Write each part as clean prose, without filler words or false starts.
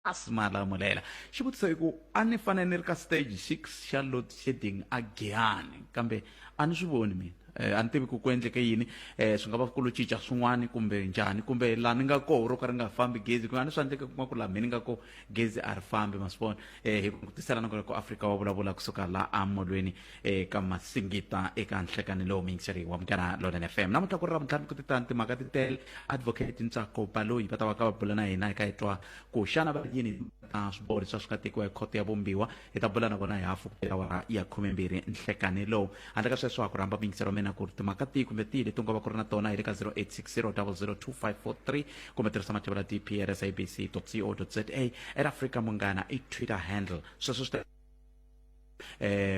Asmalamulela xivutiso i ku a ni fanele ni ri ka stage 6 xa load shedding ageyani kambe a ni swi voni mina a ni tivi ku ku endleke yini swi nga va ku lo cinca swin'wana kumbe njhani kumbe laha ni nga koho ro ka ri nga fambi gezi ku a ni swi endleke kuma ku laha mina ni nga ko gezi a ri fambi masivona hi ku tisela na ku Afrika wa vulavula kusuka laha amolweni ka masingita eka nhlekani lowu miyingiseri wa Munghana Lonene FM namuntlha ku ri Ravuntlhanu ku titani timhaka ti tele Advocate Ntsako Baloyi va ta va ka va bula na hina eka hi twa ku xana va yini swiboho leswi swi nga tekiwa hi khoto ya vumbiwa hi ta bula na vona hi hafu awara ya 12 nhlekani lowu handle ka sweswo a ku rhamba miyingiseri wa mina ku ri timhaka tihi kumbe tihi leti u nga va ku ri na tona hi le ka 0860 002543 kumbe tirhisa mativula TP sabc.co.za Afrika Munghana i Twitter handle sweswo swi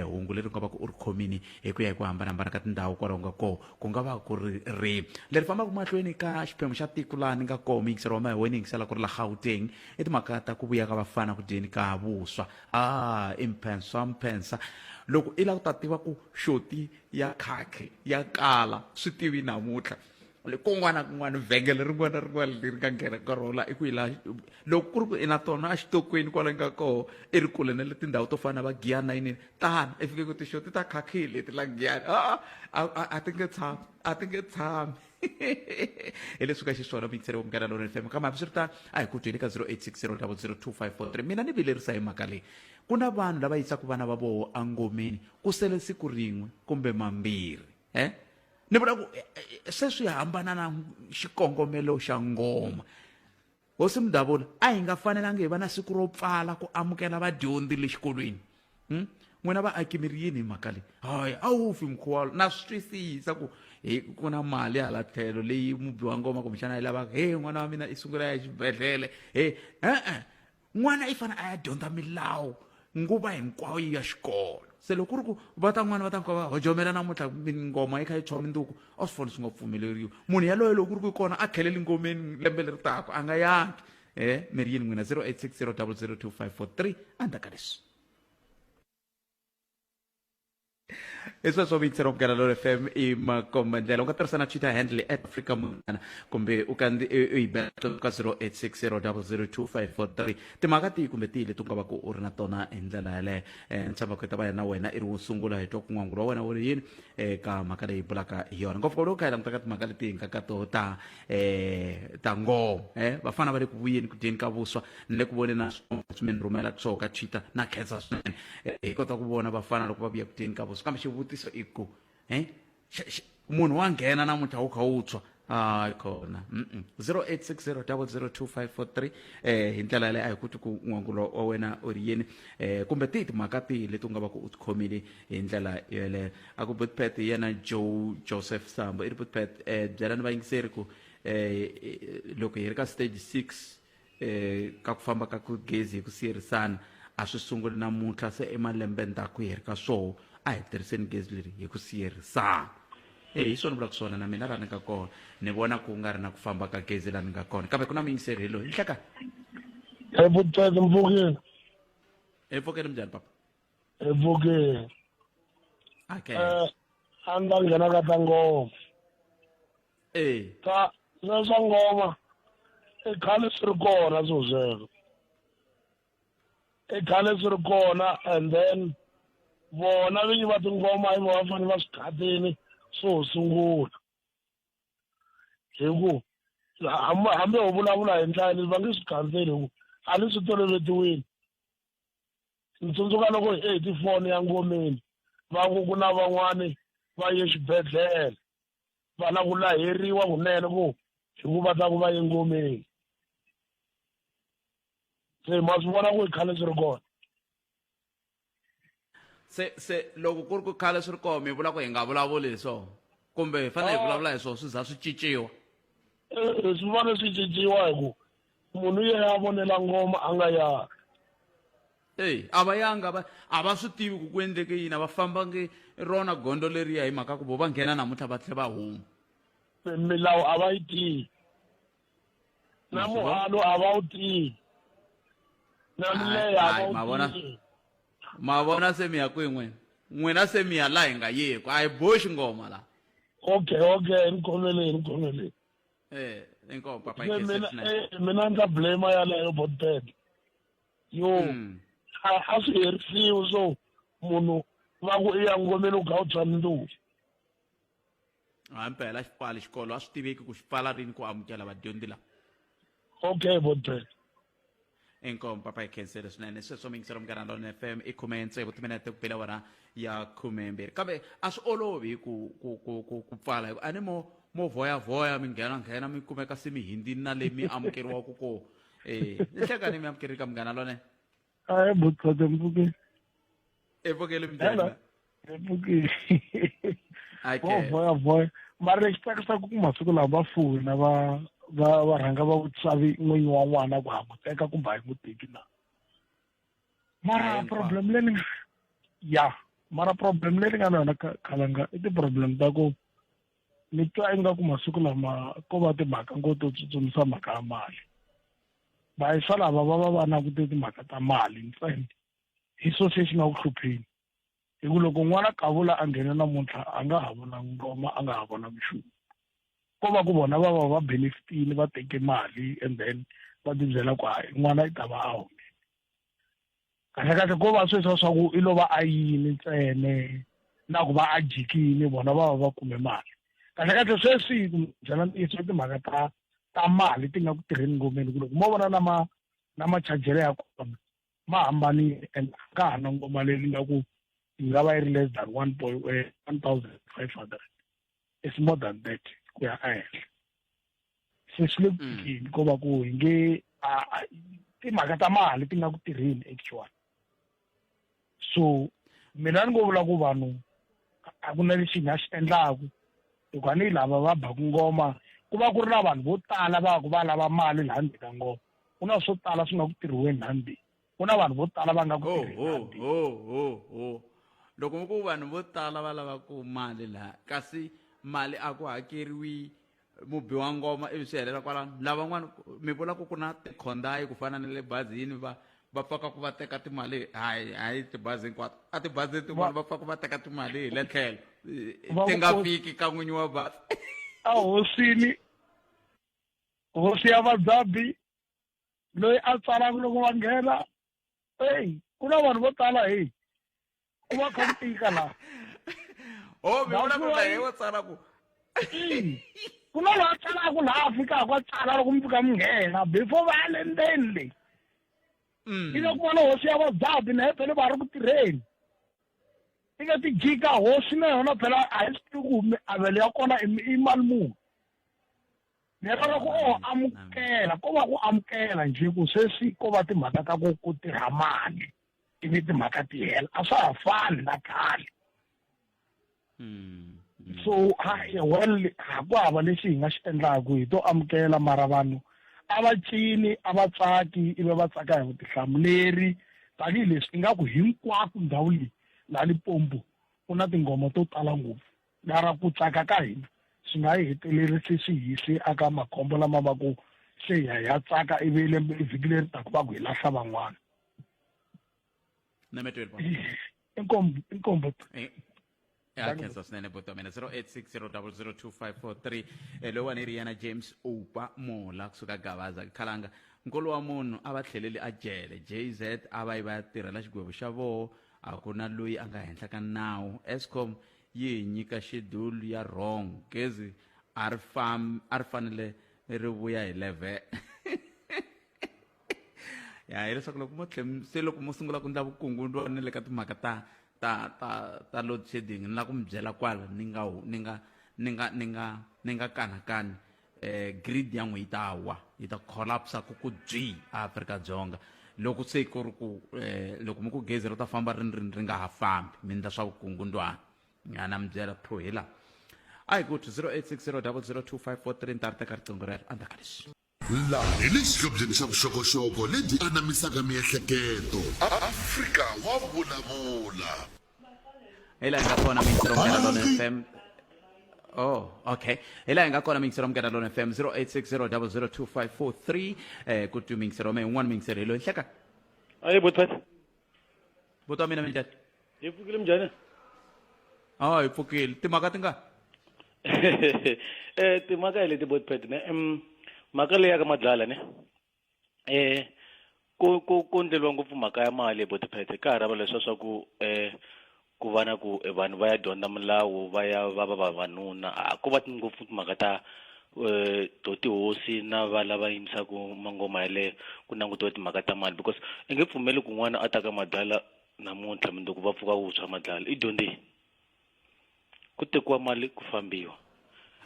hungu leri nga va ku u ri khomini hi ku ya hi ku hambanahambana ka tindhawu kwalaho nga koho ku nga va ku ri ri leri fambaka mahlweni ka xiphemu xa tiko laha ni nga koho miyingiseri wa mahewe ni yingisela ku ri la Gauteng i timhaka ta ku vuya ka vafana ku dyeni ka vuswa mpensa loko i lava ku ta tiva ku xoti ya khakhi ya kala swi tivi namuntlha kun'wana na kun'wana vhengele rin'wana na rin'wana leri nga nghena ka rona i ku yi laha loko ku ri ku i na tona a xitokweni kwala nga koho i ri kule na le tindhawu to fana na va giyana yinini tani i fike ku tixoti ta khakhile leti la giyana a ti nge tshami hi leswi ka xiswona miyingiseri wa Munghana Lonene FM kambe swi ri tani a hi ku twini ka 0860 002543 mina ni vilerisa hi mhaka leyi ku na vanhu lava yisaka vana va voho angomeni ku sele siku rin'we kumbe mambirhi ni vula ku sweswi hambana na xikongomelo xa ngoma hosi Mudavula a hi nga fanelanga hi va na siku ro pfala ku amukela vadyondzi le xikolweni n'wina vaaki mi ri yini hi mhaka leyi hayi a wu fi mkhuva na swi twisisa ku ku na mali hala tlhelo leyi mubi wa ngoma kumbexana yi lavaka n'wana wa mina i sungula ya xibedhlele n'wana i fanele a ya dyondza milawu nguva hinkwayo ya xikolo se loko ku ri ku va ta n'wana va ta va hojomela namuntlha ngoma yi kha yi tshwa mindzuku a swi foni swi nga pfumeleriwi munhu yaloyo loko ku ri ku kona a kheleli ngomeni lembe leri taka a nga yangi mi ri yini n'wina 0860 002543 andaka leswi sweswo miyingiseri wa Munghana Lonene FM i makombandlela u nga tirhisa na Twitter handle @Afrika Munghana kumbe u yi bela ka 0860 002543 timhaka tihi kumbe tihi leti u nga va ku u ri na tona hi ndlela yaleyo ni tshama ku ta va na wena i ri wo sungula hi twa ku n'wangulo wa wena wu ri yini ka mhaka leyi bulaka hi yona ngopfu loko u kha hi languta ka timhaka leti hi nga ka toho ta ngoma vafana va le ku vuyeni ku dyeni ka vuswa ni le ku voneni na swi mi ni rhumela swoho ka Twitter na khensa swinene hi kota ku vona vafana loko va vuya ku dyeni ka vuswa kambe xivutiso i ku munhu wa nghena namuntlha wu kha wu tshwa hayi kona 0860 002543 hi ndlela yaleyo a hi kuti ku n'wangulo wa wena u ri yini kumbe tihi timhaka tihi leti u nga va ku u tikhomile hi ndlela yaleyo a ku butpet yena Joseph Sambo i ri butpet byela ni vayingiseri ku loko hi ri ka stage 6 ka ku famba ka ku gezi hi ku siyerisana a swi sunguli namuntlha se emalembe ndzhaku hi ri ka swoho a hi tirhiseni gezi leri hi ku siyerisana hi swona vulaka swona na mina laha ni nga kona ni vona ku nga ri na ku famba ka gezi laha ni nga kona kambe ku na muyingiseri loyi hi hlekani Mpfukeni mpfukeni minjhani papa Mpfukeni okay a ni ta nghena ka ta ngoma ta swa ngoma i khale swi ri kona swilo sweswo i khale swi ri kona and then vona vinyi va tingoma i va fanele va swi khatini swo sungula hi ku hambi ho vulavula hi ndlela va nge swi khanseli hi ku a ni swi tolovetiwile ni tsundzuka loko hi 84 ya ngomeni va ku na van'wani va ye xibedhlele va na ku laheriwa kunene ku hi ku va ta ku va ye ngomeni se ma swi vona ku i khale swi ri kona se loko ku ri ku khale swi ri kona mi vula ku hi nga vulavuli hi swona kumbe hi fanele hi vulavula hi swona swi za swi cinciwa swi fanele swi cinciwa hi ku munhu ye ya vonela ngoma a nga yangi a va yanga a va swi tivi ku ku endleke yini a va fambangi rona gondo leriya hi mhaka ku vo va nghena namuntlha va tlhe va huma milawu a va yi tivi na muhalo a va wu tivi na mileyo a va wu tivi mavona se mi ya kwini n'wina se mi ya laha hi nga yeku a hi boxi ngoma laha okay ni khomeleni inkomo papa mina ni ta blame yaleyo botted yo a swi herisiwi so munhu va ku i ya ngomeni u kha u tshwa ndlulu impela xipfali xikolo a swi tiveki ku xi pfala rini ku amukela vadyondzi lava. okay bodre Inkom papa ikhensele swinene sweswo mingisero Munghana Lonene FM i 16 timinete ku bela wona ya 12 kambe a swi olovi ku pfala a ni mo voya mi nghena mi kumeka se mi hindi na le mi amukeriwaka ko ni hlekani mi amukeri ka Munghana Lonene hayi bodre mpuke evokele mdela mpuke okay voya mara xitsakisa ku masiku lawa vafuwi na va rhanga va vutsavi n'winyi wa n'wana ku hambuteka kumbe a hi n'wi teki na mara problem leyi mara problem leyi nga na yona khalanga i ti-problem ta ku ni twa ingaku masiku lama ko va timhaka ngoti to tsutsumisa mhaka ya mali vayisa lava va na ku timhaka ta mali ntsena hi so se xi nga ku hlupheni hi ku loko n'wana kavula a nghena namuntlha a nga ha vona ngoma a nga ha vona nchumu ko va ku vona va benefitini va teke mali and then va tibyela ku hayi n'wana i ta va a humile kahlekahle ko va sweswo swa ku i lova a yini ntsene na ku va a jikini vona va kume mali kahlekahle sweswi ku byela ntiyiso timhaka ta mali ti nga ku tirheni ngomeni ku loko mo vona na machajelo ya kona ma hambanile and ka ha na ngoma leyi nga ku yi nga va yi ri less than 1,500 it's more than that ku ya ehenhla se swi le ku tikeni ko va ku hi nge timhaka ta mali ti nga ku tirheni actually so mina ni ngo vula ku vanhu a ku na lexi hi nga xi endlaku hikuva a ni lava va baku ngoma ku va ku ri na vanhu vo tala va ku va lava mali laha ndzeni ka ngoma ku na swo tala swi nga ku tirhiweni laha ndzeni ku na vanhu vo tala va nga ku tirheni loko mi ku vanhu vo tala va lava ku mali laha kasi mali a ku hakeriwi mubi wa ngoma ivi swi helela kwalano lavan'wana mi vula ku na tikhondayi ku fana na le bazini va pfaka ku va teka timali hayi tibazi hinkwato a tibazi tin'wana va pfaka ku va teka timali hi le tlhelo ti nga fiki ka n'winyi wa bazi a hosi ya vadzabi loyi a tsalaka loko va nghena ku na vanhu vo tala ku va kha ku tika laha mi vula ku la wo tsala ku ku na loyi a tsalaka laha fikaka a tsala loko mi fika mi nghena before va ya le ndzeni leyi i nga ku va na hosi ya vadzabi na ye phela va ri ku tirheni i nga ti jika hosi na yona phela a yi swi tivi ku miavelo ya kona i mali muni ni rara ku amukela ko va ku amukela njhe ku sweswi ko va timhaka ta ku tirha mali ivi timhaka ti hela a swa ha fani na khale so well ha ku hava lexi hi nga xi endlaku hi to amukela mara vanhu a va cini a va tsaki ivi va tsaka hi vutihlamuleri tanihileswi ingaku hinkwako ndhawu leyi laha Limpopo ku na tingoma to tala ngopfu lara ku tsaka ka hina swi nga yi hetelerisi swi hisi aka makhombo lama va ku se ya tsaka ivi vhiki leri taku va ku hi lahla van'wana inkombo ya khensa swinene buti mina 0860002543 lowa ni ri yena James Oupa Mola kusuka Gavaza khalanga nkolo wa munhu a va tlheleli a jele JZ a va yi va tirhela xigwevo xa voho a ku na loyi a nga henhla ka nawu Eskom yi nyika schedule ya wrong gezi a ri fanele ri vuya hi 11 ya hileswaku loko mo sungula ku ndla vukungundzwana le ka timhaka ta load shedding ni la ku mi byela kwala ni nga kanakani grid ya n'we yi ta wa yi ta collapse ku byi Afrika-Dzonga loko se ku ri ku loko mi ku gezi ri ta famba ri nga ha fambi mi ndla swa vukungundzwana ya na mi byela thohela ayi go to 0860002543 ntarhi teka riqingho rero andaka leswi laha hi le xihlobyeni xa vuxokoxoko lebyi anamisaka miehleketo Afrika wa vulavula hi laha hi nga kona mingisero Munghana Lonene FM okay hi laha hi nga kona mingisero Munghana Lonene FM 0860002543 ku twi mingisero me un'wana mingisero hi loyi hleka ayi bothat buta mina minjani hi pfukile njhani hi pfukile timhaka ti nga timhaka hi leti botpet ne mhaka leyi ya ka Madlala ne ku ndleliwa ngopfu mhaka ya mali botiphete ka ha rava leswa swa ku va na ku vanhu va ya dyondza milawu va ya va vavanuna a ko va ngopfu timhaka ta to tihosi na va lava yimisaka mangoma yale ku langutiwa timhaka ta mali because i nge pfumeli ku n'wana a ta ka Madlala namuntlha mundzuku va pfuka wuntshwa Madlala i dyondzeni ku tekiwa mali ku fambiwa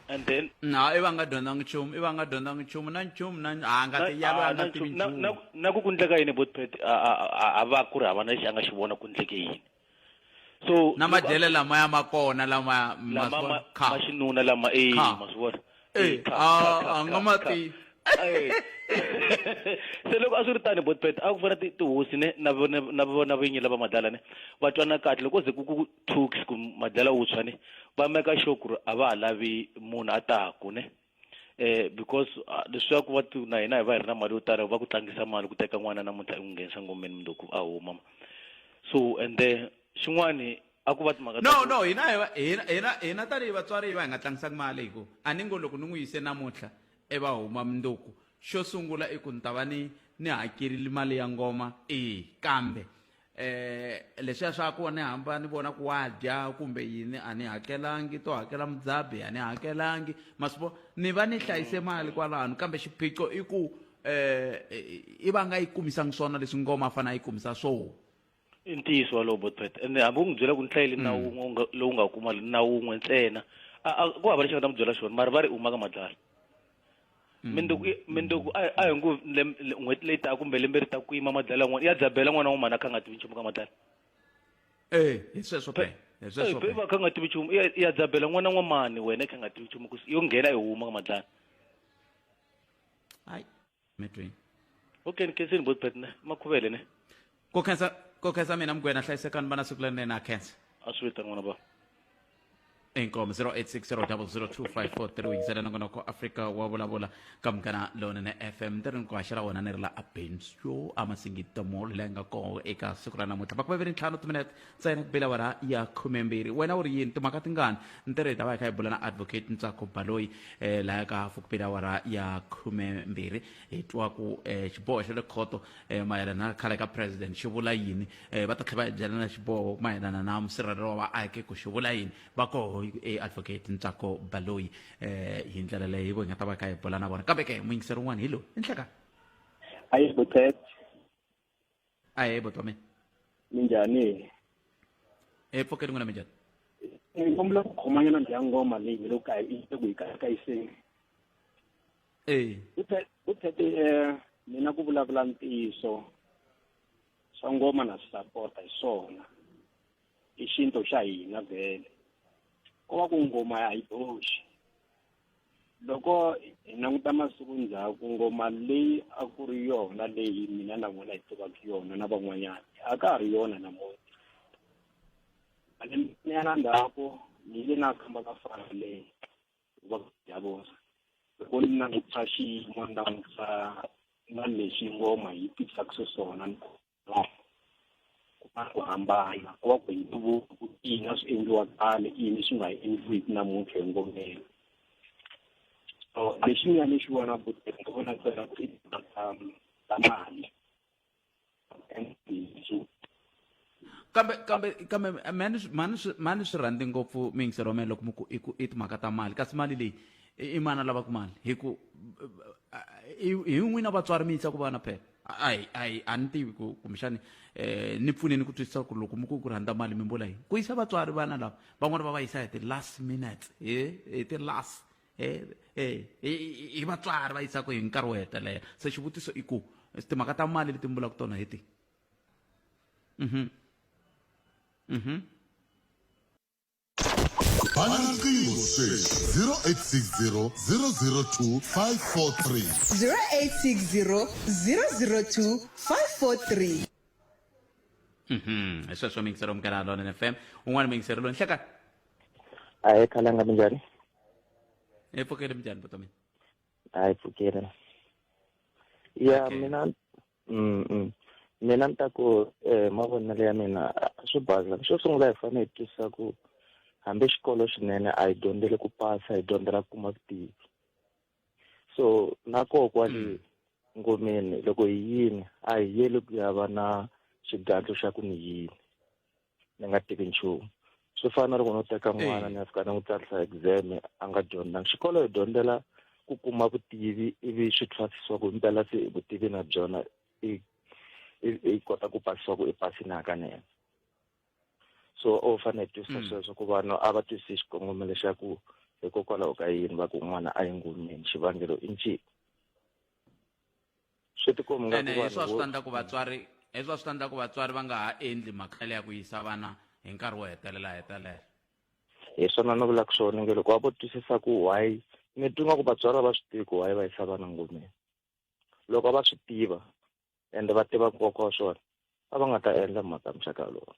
and then i va nga dyondzanga nchumu na nchumu na nga ti yalo na tivi nchumu na ku endleka yini botiphete a va ku ri hava na lexi a nga xi vona ku endleke yini so na madyele lama ya makona lama maxinuna lama ma swi vona a nga mati se loko a swi ri tani botiphete a ku fana tihosi ne na vona vinyi lava Madlala ne va twana kahle loko ze ku thuks ku Madlala wuntshwa ne va meka sure ku ri a va ha lavi munhu a taku ne because leswaku va na hina hi va hi ri na mali yo tala va ku tlangisa mali ku teka n'wana namuntlha i n'wi nghenisa ngomeni mundzuku a huma so and then xin'wani a ku va timhaka no hina tanihi vatswari va hi nga tlangisaka mali hi ku a ni ngo loko ni n'wi yise namuntlha va huma mundzuku xo sungula i ku ni ta va ni hakerile mali ya ngoma kambe leswiya swa ku ni hamba ni vona ku wa dya kumbe yini a ni hakelangi to hakela mudzabi a ni hakelangi masivo ni va ni hlayise mali kwalano kambe xiphiqo i ku i va nga yi kumisangi swona leswi ngoma a fanele a yi kumisa swona i ntiyiso walowo botiphete ende hambi u n'wi byela ku ni hlayile na wun'we lowu nga kuma na wun'we ntsena ku hava lexi nga ta n'wi byela xona mara va ri uma ka Madlala mindzuku a hi ngo n'hweti leyi taka kumbe lembe ri ta ku yima Madlala n'wana ya dzabela n'wana wa mani a kha nga tivi nchumu ka Madlala hi sweswo pe va kha nga tivi nchumu ya dzabela n'wana wa mani wena i kha nga tivi nchumu yo nghena i huma ka Madlala hayi metweni okay ni kenseni botiphete ne makhuvele ne ko khensa mina Mkhwebane hlayisekani vana siku lerinene a khensa a swi vita n'wana ba Ngoma 0860002543 wingisela nongonoko Afrika wa vulavula ka Munghana Lonene FM tiri ni ku haxela wona ni ri la abenso a masingita mo leyi nga koho eka siku ra namuntlha va ku vaveri 5 timinete ntsena ku bela wara ya 12 wena u ri yini timhaka tingani ni tirhi hi ta va hi kha hi bula na Advocate Ntsako Baloyi laha ka fuku bela wara ya 12 hi twa ku xiboho xa le khoto mayelana na khale ka president xi vula yini va ta tlhela va byela na xiboho mayelana na musirhelelo wa vaaki ku xi vula yini va koho Advocate Ntsako Baloyi hi ndlela leyi vo hi nga ta va kha hi bula na vona kambe ke muyingiseri wun'wana hi lowu i nhleka ayi botiphete aye botwa mina minjhani pfokeni n'wina minjhani ni kombela ku khomanyana ya ngoma leyi loko ku yi kayiseni botiphete mina ku vulavula ntiyiso swa ngoma na swi sapota hi swona i xinto xa hina vhele ko va ku ngoma ya hi boxi loko hi languta masiku ndzhaku ngoma leyi a ku ri yona leyi mina na n'wina hi tivaka yona na van'wanyana a ka ha ri yona namuntlha malembe ya na ndzhaku ni le na khamba ka fana leyi va ya vona loko ni languta xiyimo ni languta na leswi ngoma yi tisaka xiswona ku hambana ku va ku hi ku ina swi endliwa khale ini swi nga endliwiki namuntlha engomeni so lexi ni ya ni xi vona botiphete ni vona tsena ku i ta mali kambe mani swi rhandzi ngopfu miyingiseri wa mina loko i timhaka ta mali kasi mali leyi i mani a lavaka mali hi ku hi n'wina vatswari mi yisa ku vana phela a ni tivi ku kumbexani ni pfuneni ku twisisa ku loko mi ku rhandza mali mi vula yini ku yisa vatswari vana lava van'wana va va yisa hi ti-last minutes hi ti-last hi vatswari va yisaka hi nkarhi wo hetelela se xivutiso i ku timhaka ta mali leti mi vulaka tona hi ti bana riqingho sweswi 0860 002 543 0860 002 543 hi sweswo miyingiseri wa Munghana Lonene FM un'wana miyingiseri loyi nhleka ayi khalanga minjhani hi pfukeli minjhani buto mina ayi pfukeli ya mina ni ta ku mavonelo ya mina swi bazila xo sungula hi fanele hi twisisa ku hambi xikolo xinene a hi dyondzele ku pasa hi dyondzela ku kuma vutivi so na koho kwale ngomeni loko hi yini a hi yeli ku ya va na xigandlo xa ku ni yini ni nga teki nchumu swi fana loko no teka n'wana ni ya fika ni n'wi tsarisa exam a nga dyondzanga xikolo hi dyondzela ku kuma vutivi ivi swi thwasisiwa ku impela se vutivi na byona i kota ku pasisiwa ku i pasini hakanene so u fanele twisisa sweswo ku vanhu a va twisisi xikongomelo xa ku hikokwalaho ka yini va ku n'wana a yi ngomeni xivangelo i ncini swi tikombi nga ku leswi swi tanda ku vatswari va nga ha endli mhaka ya ku yisa vana hi nkarhi wo hetelela hi swona no vula ku swona nge loko va vo twisisa ku why ni twi nga ku vatswari va swi tivi ku why va yisa vana ngomeni loko va swi tiva ende va tiva nkoka wa swona a va nga ta endla mhaka muxaka lowu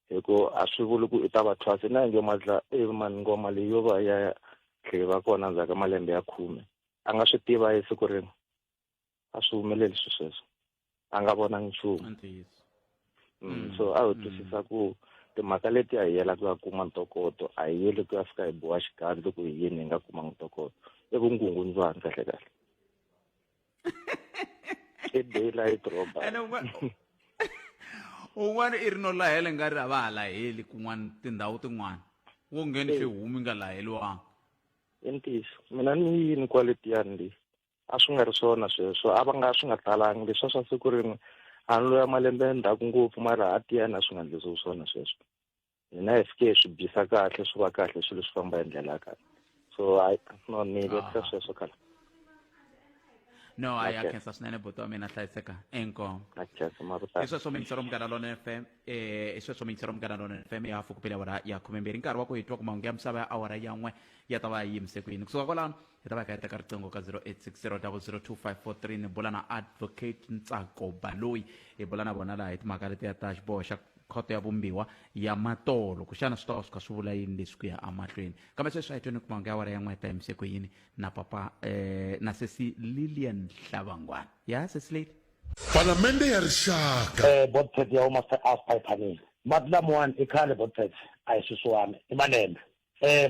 hikuva a swi vuli ku i ta va thwasi na nge ngoma leyi yo va ya tlhela kona ndzhaku ka malembe ya 10 a nga swi tiva hi siku rin'we a swi humeleli sweswo a nga vona nchumu so a wu twisisa ku timhaka leti a hi yela ku ya kuma ntokoto a hi yeli ku ya fika hi boha xikandlo ku hi yini hi nga kumanga ntokoto i vungungundzwana kahle i daylight robbery un'wana i ri no lahela nga ri a va ha laheli kun'wana tindhawu tin'wana wo ngheni swihumi nga laheliwanga i ntiyiso mina ni yini qualitiyani leyi a swi nga ri swona sweswo a va nga swi nga talangi leswi swa siku rin'we a ni loya malembe endzhaku ngopfu mara a tiyani a swi nga endlisiwi swona sweswo hina hi fike hi swi bisa kahle swi va kahle swilo swi famba hi ndlela ya kahle so no ni letisa sweswo kala no a ya khensa swinene buti wa mina hlayiseka enkomo i sweswo mingisero Munghana Lonene FM i sweswo mingisero Munghana Lonene FM ya fukupela awara ya 12 nkarhi wa ku hi twa ku mahungu ya misava ya awara ya 1 ya ta va yi yimise ku yini kusuka kwalano hi ta va hi teka riqingho ka 0860002543 ni bula na Advocate Ntsako Baloyi hi bula na vona laha hi timhaka leti ya ta xiboho xa khoto ya vumbiwa ya matolo kuxana swi ta va swi kha swi vula yini leswi ku ya amahlweni kambe sweswi a hi tweni ku mahungu ya awara ya 1 ta yimise ku yini na papa na sesi Lilian Hlavangwana ya sesi lady Palamende ya rixaka botpet ya uma asiphayiphani Madlala mwani ikhale botpet ayisisiwami imalembe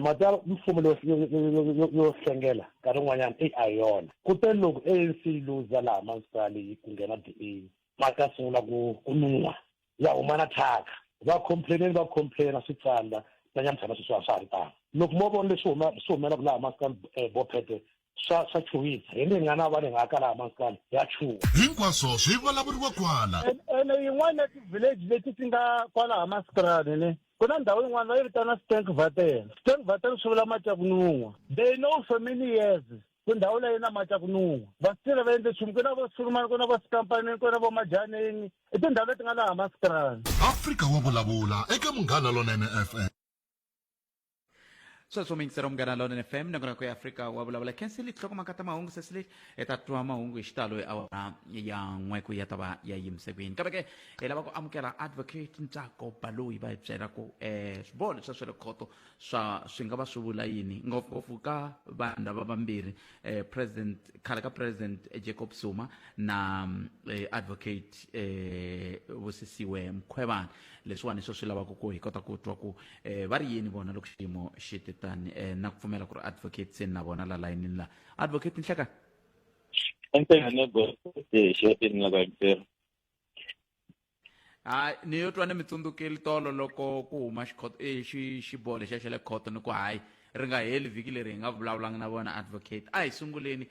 madala mfumo yo hlengela nkarhi wun'wanyana ayona kutani loko ANC luza laha masipali ku nghena DA maka sungula ku nuwa ya huma na thyaka va complaina swi tsandza na nyamuthana swi swa ri tano loko mo vona leswi humelaka laha masipali bopete swa chuhisa hi ni nga na va ni nga ka laha masipali ya chuha hinkwaswo swi vulavuriwa kwala ene yin'wana ya ti-village leti ti nga kwalaha masipalani ne ku na ndhawu yin'wana va yi vitana Sterkwater swi vula macakunun'wa they know for many years ku ndhawu leyi na macakunun'wa va sitile va endle nchumu ku na vo Sulumani ku na vo Skampanini ku na vo Majaneni i tindhawu leti nga laha masipalani Afrika wa vulavula eka Munghana Lonene FM sweswo mingisero Munghana Lonene FM nongonoko ya Afrika wa vulavula kenseli tlhoko makata mahungu sesile eta twa mahungu hi xitalo awara ya 1 ku ya ta va ya yimise ku yini kambe ke hi lava ku amukela Advocate Ntsako Baloyi va hi byela ku swiboho leswi swa le khoto swi nga va swi vula yini ngopfungopfu ka vanhu lava vambirhi khale ka President Jacob Zuma na Advocate Busisiwe Mkhwebane leswiwani swo swi lavaka ku hi kota ku twa ku va ri yini vona loko xiyimo xi tani na ku pfumela ku ri Advocate se na vona la layinini la Advocate Nhleka enhlekane bo xiyatini la vayingiseri ni yo twa ni mitsundzukeli tolo loko ku huma xiboho lexa xa le khoto ni ku hayi ri nga heli vhiki leri hi nga vulavulanga na vona Advocate a hi sunguleni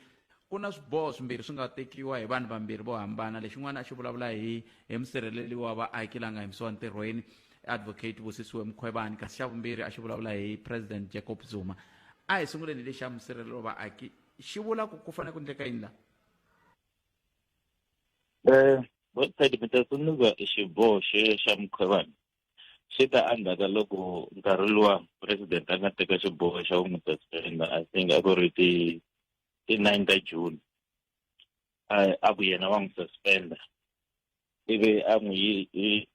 ku na swiboho swimbirhi swi nga tekiwa hi vanhu vambirhi vo hambana lexin'wana a xi vulavula hi musirheleli wa vaaki langa yimisiwa ntirhweni Advocate Busisiwe Mkhwebane kasi xa vumbirhi a xi vulavula hi President Jacob Zuma a hi sunguleni lexi xa musirheleli wa vaaki xi vula ku fanele ku endleka yini la botsadi mi ta tsundzuka xiboho xa Mkhwebane xi ta endzhaku loko nkarhi luwa president a nga teka xiboho xa ku n'wi suspenda I think a ku ri ti 9 ta June a ku yena va n'wi suspenda ivi a n'wi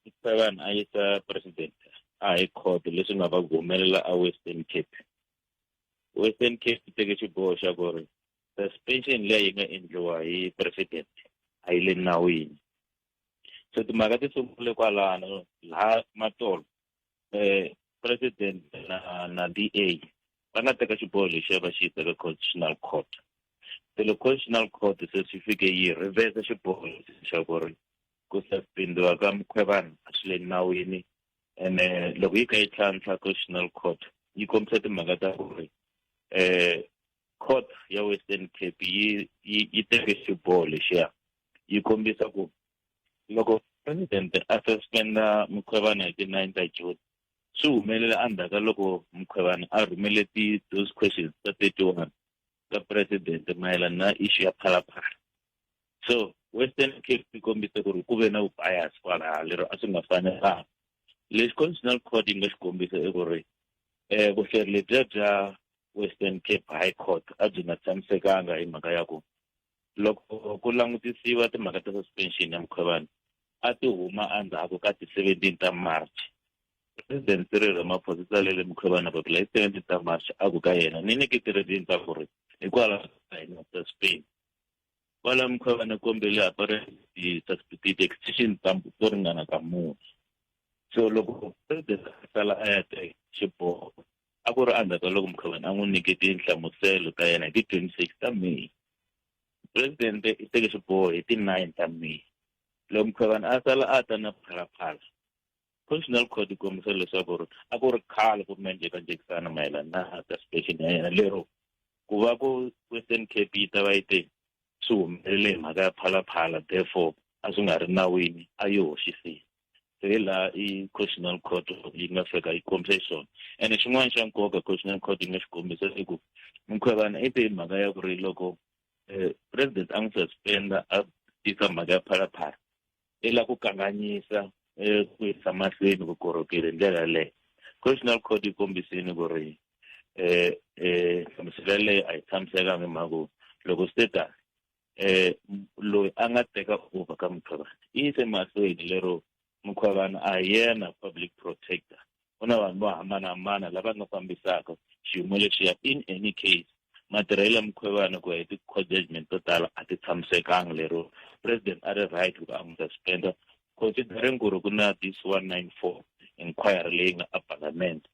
Mkhwebane a yisa president a high court leswi nga va humelela a Western Cape teke xiboho xa ku ri suspension leyi yi nga endliwa hi president a yi le nawini so timhaka ti sungule kwalano laha matolo president na DA va nga teka xiboho lexi va xi yisa ka constitutional court the constitutional court se swi fike yi reverse xiboho xa ku ri ku suspendiwa ka Mkhwebane a swi le nawini ene loko yi kha yi tlhantlha constitutional court yi kombisa timhaka ta ku ri court ya Western Cape yi teke xiboho lexiya yi kombisa ku loko president a suspenda Mkhwebane hi ti 9 ta June swi humelela endzhaku loko Mkhwebane a rhumele those questions ta 31 ka president mayelana na issue ya phalaphala. So Western Cape yi kombisa ku ri ku ve na bias kwalaha lero a swi nga fanelanga. Lexi constitutional court yi nga xi kombisa i ku ri vuhleri lebyiya bya Western Cape High Court a byi nga tshamisekanga hi mhaka ya ku loko ku langutisiwa timhaka ta suspension ya Mkhwebane a ti huma endzhaku ka ti 17 ta March. President Cyril Ramaphosa tsalele Mkhwebane papila hi 17 ta March a ku ka yena ni nyiketerile ta ku ri hikwalaho ka hina suspend wala Mkhwebane kombele apparently extension to ringana ka mune. So loko president sala a ya teka xiboho a ku ri endzhaku loko Mkhwebane a n'wi nyikete nhlamuselo ta yena hi ti 26 ta May. President i teke xiboho hi ti 9 ta May. Loko Mkhwebane a sala a ta na phalaphala constitutional court yi kombisa leswaku a ku ri khale ku menjekajekisana mayelana na suspension ya yena lero ku va ku Western Cape yi ta va yi te swi humelele hi mhaka ya phalaphala therefore a swi nga ri nawini a yi hoxisile. So hi laha i constitutional court yi nga fika yi kombisa xiswona ene xin'wana xa nkoka constitutional court yi nga xi kombisa i ku Mkhwebane i te hi mhaka ya ku ri loko president a n'wi suspenda a tisa mhaka ya phalaphala i la ku kanganyisa ku yisa mahlweni vukorhokeri hi ndlela yaleyo. Constitutional court yi kombisile ku ri hlamuselo leyi a yi tshamisekanga hi mhaka loko status loyi a nga teka over ka Mkhwebane i yise mahlweni lero Mkhwebane a yena public protector ku na vanhu vo hambanahambana lava nga fambisaka xiyimo lexiya. In any case matirhelo ya Mkhwebane ku ya hi ti-court judgment to tala a ti tshamisekanga lero president a ri right ku a n'wi suspenda considering ku ri ku na this 194 inquiry leyi nga a parliament.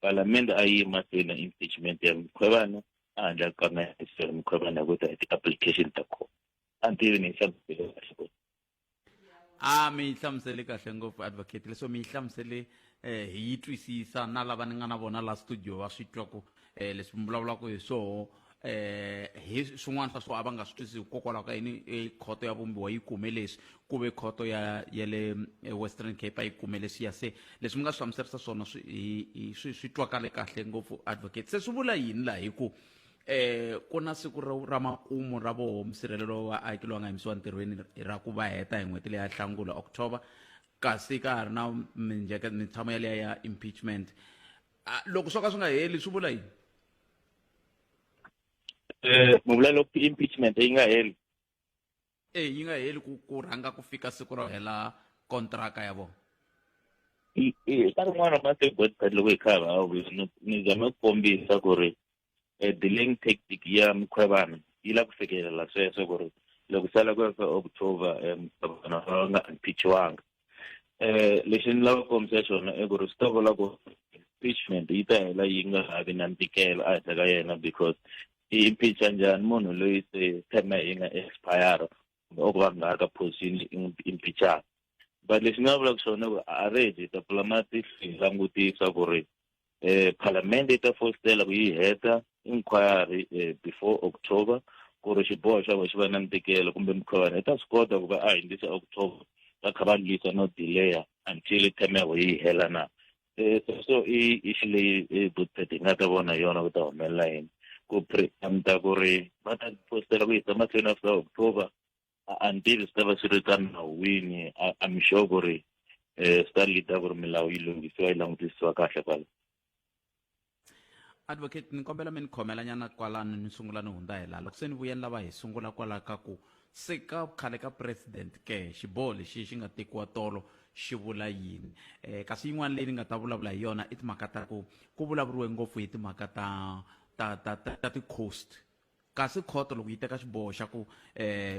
Parliament a yi mahlweni na impeachment ya Mkhwebane a handle ka kanganyisela Mkhwebane ya ku ta hi ti-application ta kona a ni tivi ni yi hlamusele kahle. Mi yi hlamusele kahle ngopfu advocate leswo mi yi hlamusele hi yi twisisa na lava ni nga na vona la studio va swi twa ku leswi mi vulavulaka hi swoho hi swin'wana swa swo a va nga swi twisisi hikokwalaho ka yini khoto ya vumbiwa yi kume leswi ku ve khoto ya le Western Cape a yi kume leswiya se leswi mi nga swi hlamuserisa swona swi twakale kahle ngopfu advocate. Se swi vula yini laha hi ku ku na siku ra makumu ra voho msirhelelo wa vaaki lowu nga yimisiwa ntirhweni ra ku va heta hi n'hweti leya Nhlangula October kasi ka ha ri na mitshamo yaleya ya impeachment. Loko swo ka swi nga heli swi vula yini? Mi vula loko impeachment yi nga heli yi nga heli ku rhanga ku fika siku ro hela kontraka ya vona. Ka rin'wana ma-website loko hi kha ni zame ku kombisa ku ri delaying tactic ya Mkhwebane yi la ku fikelela sweswo ku ri loko sala ku ya October Mkhwebane va nga impeachiwanga. Lexi ni lava ku kombisa xona i ku ri swi ta vula ku impeachment yi ta hela yi nga ha vi na ntikelo a henhla ka yena because i impeacha njhani munhu loyi se term yi nga expire o ku va nga ha ri ka position impeachaka. But lexi nga vulaka xona ku already diplomatic hi langutisa ku ri parliament yi ta fostela ku yi heta inquiry before October ku ri xiboho xa vo xi va na ntikelo kumbe Mkhwebane i ta swi kota ku va a hindzisa October va kha va lwisa no delaya until term ya vo yi hela na. So i xi leyi budget hi nga ta vona yona ku ta humelela yini ku preempt ku ri va ta fostela ku yisa mahlweni after October until swi ta va swi ri ka nawini. I'm sure ku ri swi ta lead-a ku ri milawu yi lunghisiwa yi langutisiwa kahle kwala. Advocate ni kombela mi ni khomela nyana kwalano ni sungula ni hundza hi laha loko se ni vuya ni lava hi sungula kwala ka ku se ka khale ka president ke xiboho lexi xi nga tekiwa tolo xi vula yini. Kasi yin'wana leyi ni nga ta vulavula hi yona i timhaka ta ku vulavuriwe ngopfu hi timhaka ta ti-coast kasi khoto loko yi teka xiboho xa ku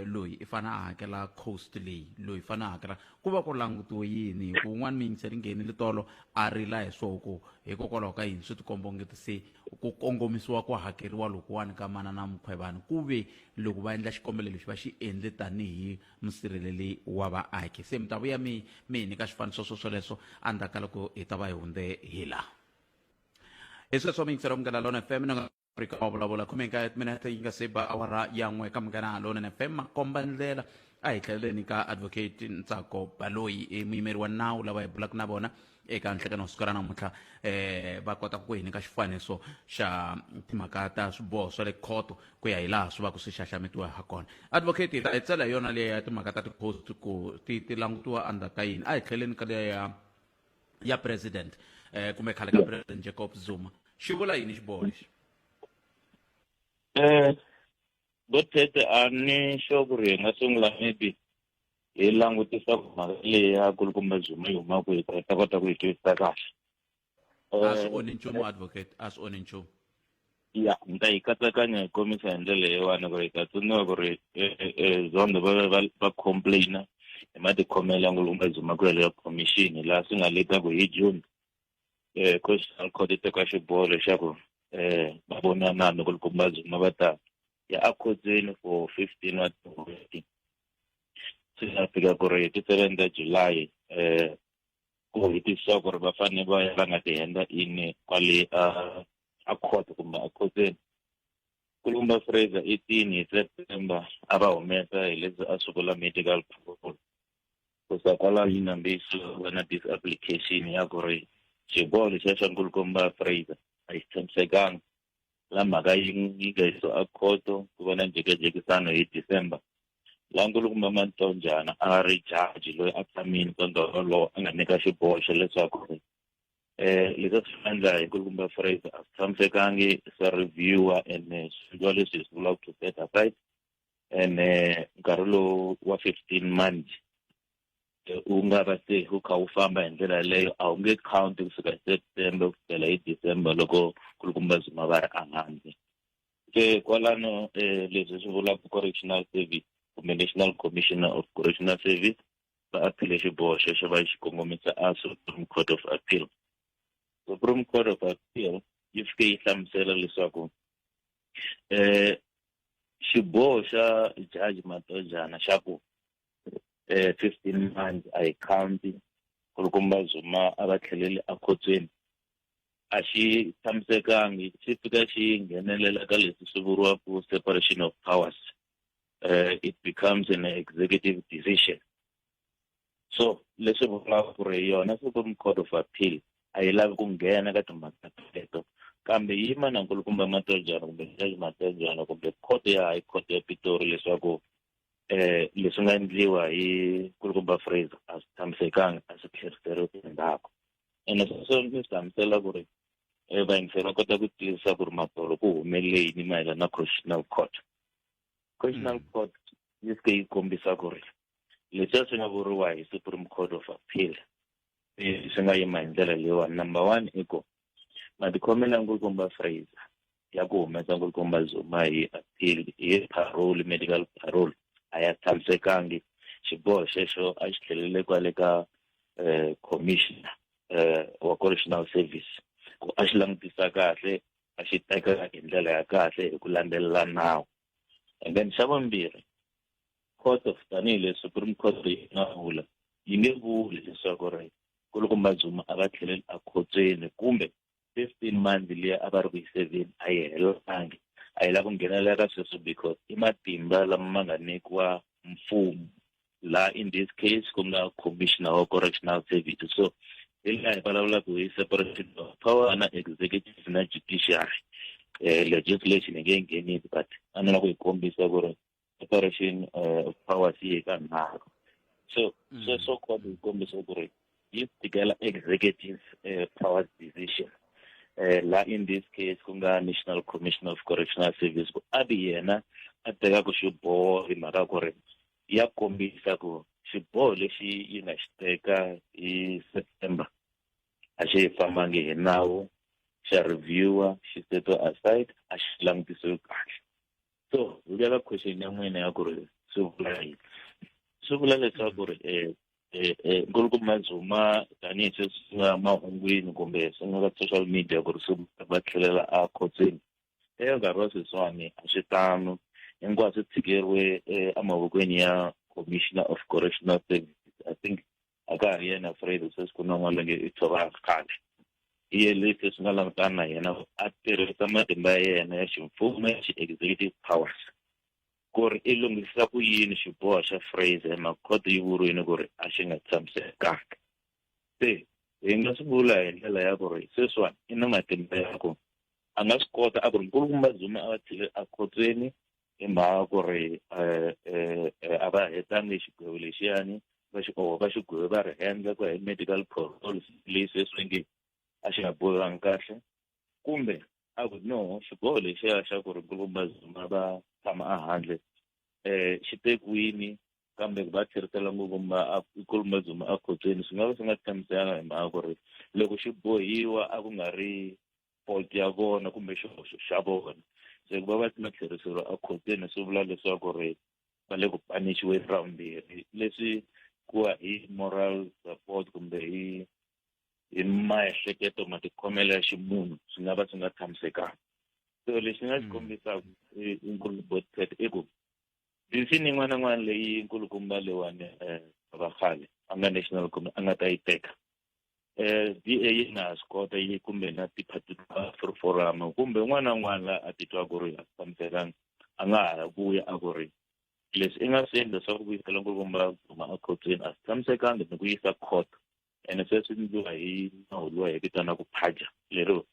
loyi i fane a hakela cost leyi loyi i fane a hakela ku va ku langutiwe yini hi ku un'wana miyingiseri nghenile tolo a rila hi swoho ku hikokwalaho ka yini swi tikomba ongeti se ku kongomisiwa ku hakeriwa lokuwani ka manana Mkhwebane ku ve loko va endla xikombelo lexi va xi endle tanihi musirheleli wa vaaki se mi ta vuya mi nyika swifaniso swoleswo endzhaku ka loko hi ta va hi hundze hi laha hi sweswo miyingiseri wa Munghana Lona FM na Afrika wa vulavula 19 minute yi nga se ba awara ya n'we ka Munghana Lona FM makomba ndlela a hi tlheleni ka Advocate Ntsako Baloyi muyimeri wa nawu lava hi bulaka na vona eka nhlekano siku ra namuntlha va kota ku hi nyika xifaniso xa timhaka ta swiboho swa le khoto ku ya hi laha swi va ku swi xaxametiwa ha kona Advocate hi tsela hi yona leyi ya timhaka ta ti-cost ku ti langutiwa endzhaku ka yini a hi tlheleni ka leya ya president kumbe khale ka President Jacob Zuma xi vula yini xiboho lexi Bothete a ni sure ku ri hi nga sungula maybe hi langutisa ku mhaka leyi ya kulukumba Zuma yi huma kwihi hi ta kota ku yi twisisa kahle a swi onhi nchumu Advocate a swi onhi nchumu ya ni ta yi katsakanya hi komisa hi ndlela leyiwani ku ri hi ta tsundzuka ku ri zondo va complaina hi matikhomelo ya nkulukumba Zuma ku ya leya commission laha swi nga letaku hi June constitutional court yi teka xiboho lexaku va vonana ni nkulukumba Zuma va ta ya akhotsweni for 15 wa tin'hweti swi nga fika ku ri hi ti 7 ta July ku hitisa ku ri va fanele va ya va nga ti henda ini kwale a court kumbe akhotsweni nkulukumba Fraser 18 hi September a va humesa hi leswi a swi vula medical protocol kusa kwala yi nambiso va na this application ya ku ri xiboho lexiya xa nkulukumba Fraser a xi tshamisekanga la mhaka yi nga yisiwa a khoto ku va na njekajekisano hi December la nkulukumba Mantonjana a ri jaji loyi a tshamini ka nkarhi wolowo a nga nyika xiboho xa leswaku ri leswi swi endla hi nkulukumba Fraser a swi tshamisekangi swa review-a and swilo leswi hi swi vulaka to set aside and nkarhi lowu wa 15 months u nga va se wu kha wu famba hi ndlela leyo a wu nge count kusuka hi September ku fikela hi December loko nkulukumba Zuma va ri ehandle se kwalano leswi swi vulaka correctional service kumbe National Commissioner of Correctional Service va aphile xiboho xexo va xi kongomisa a Supreme Court of Appeal. Supreme Court of Appeal yi fike yi hlamusela leswaku xiboho xa Judge Mantonjana xa ku 15 months a hi counti nkulukumba Zuma a va tlheleli akhotsweni a xi tshamisekangi xi fika xi nghenelela ka leswi swi vuriwaka separation of powers it becomes an executive decision so leswi vulaka ku ri yona Supreme Court of Appeal a yi lavi ku nghena ka timhaka teto kambe yima na nkulukumba Mantonjana kumbe Judge Mantonjana kumbe court ya High Court ya Pitori leswaku leswi nga endliwa hi nkulukumba Fraser a swi tshamisekanga a swi tlheriseriwi endzhaku ene sweswo ni swi hlamusela ku ri vayingiseri va kota ku tiyisisa ku ri matolo ku humelele yini mayelana na Constitutional Court. Constitutional Court yi fike yi kombisa ku ri leswi swi nga vuriwa hi Supreme Court of Appeal swi nga yima hi ndlela leyiwani number 1 i ku matikhomelo ya nkulukumba Fraser ya ku humesa nkulukumba Zuma hi appeal hi parole medical parole a ya tshamisekangi xiboho xexo a xi tlhelele kwale ka commissioner wa correctional service ku a xi langutisa kahle a xi teka hi ndlela ya kahle hi ku landzelela nawu and then xa vumbirhi court of tanihi Supreme Court yi nga vula yi nge vuli leswaku ri nkulukumba Zuma a va tlheleli akhotsweni kumbe 15 months liya a va ri ku yi 7 a yi helelangi a yi lava ku nghenelela ka sweswo because i matimba lama ma nga nyikiwa mfumo la in this case ku nga commissioner wa correctional service so hi laha hi vulavulaka hi separation of power na executive na judiciary legislation nge nghenisi but a ni la ku yi kombisa ku ri separation of powers yi ka nharhu so sweswo court yi kombisa ku ri yi tikela executive powers decision la in this case ku nga National Commissioner of Correctional Service ku a di yena a teka ku xiboho hi mhaka ku ri ya kombisa ku xiboho lexi yi nga xi teka hi September a xi fambangi hi nawu xa reviewer xi set aside a xi langutisiwi kahle so hi veka question ya n'wina ya ku ri swi vula yini swi vula leswaku ri nkulukumba Zuma tanihi swi nga mahungwini kumbe swi nga ka social media ku ri swi va tlhelela a khotsweni eka nkarhi wa sweswiwani a swi tano hinkwaswo swi tshikeriwe emavokweni ya Commissioner of Correctional Services. I think a ka ha ri yena afraid sweswi ku na n'wana nge i tshova khale iye leswi swi nga langutana na yena a tirhisa matimba ya yena ya ximfumo ya executive powers ku ri i lunghisa ku yini xiboho xa Fraser makhoto yi vuriwile ku ri a xi nga tshamisekanga se hi nga swi vula hi ndlela ya ku ri sweswiwani i na matimba ya ku a nga swi kota a ku ri nkulukumba Zuma a va tlhele a khotsweni hi mhaka ku ri a va hetangi xigwevo lexiyani va xigwevo va ri endla ku hi medical protocol leyi sweswi nge a xi nga bohangi kahle kumbe a ku no xiboho lexiya xa ku ri nkulukumba Zuma va tshama a handle xi tekiwini kambe va tlherisela nkulukumba Zuma a khotsweni swi nga va swi nga tshamisekanga hi mhaka ku ri loko xi bohiwa a ku nga ri fault ya vona kumbe xihoxo xa vona se ku va va tlheriseriwa a khotsweni swi vula leswaku ri va le ku panixiweni ra vumbirhi leswi kuva hi moral support kumbe hi maehleketo matikhomelo ya ximunhu swi nga va swi nga tshamisekanga so lexi nga xi kombisaka nkulukumba i ku decision yin'wana na yin'wana leyi nkulukumba leyiwani va khale a nga national kumbe a nga ta yi teka DA yi nga swi kota yi kumbe na tiphati forum kumbe un'wana na un'wana la a titwa ku ri a tshamisekanga a nga ha vuya a ku ri leswi i nga swi endla swa ku vuyisela nkulukumba Zuma a khotsweni a swi tshamisekanga ni ku yisa court ene sweswi endliwa hi nawu lowu hi vitanaka phaja lero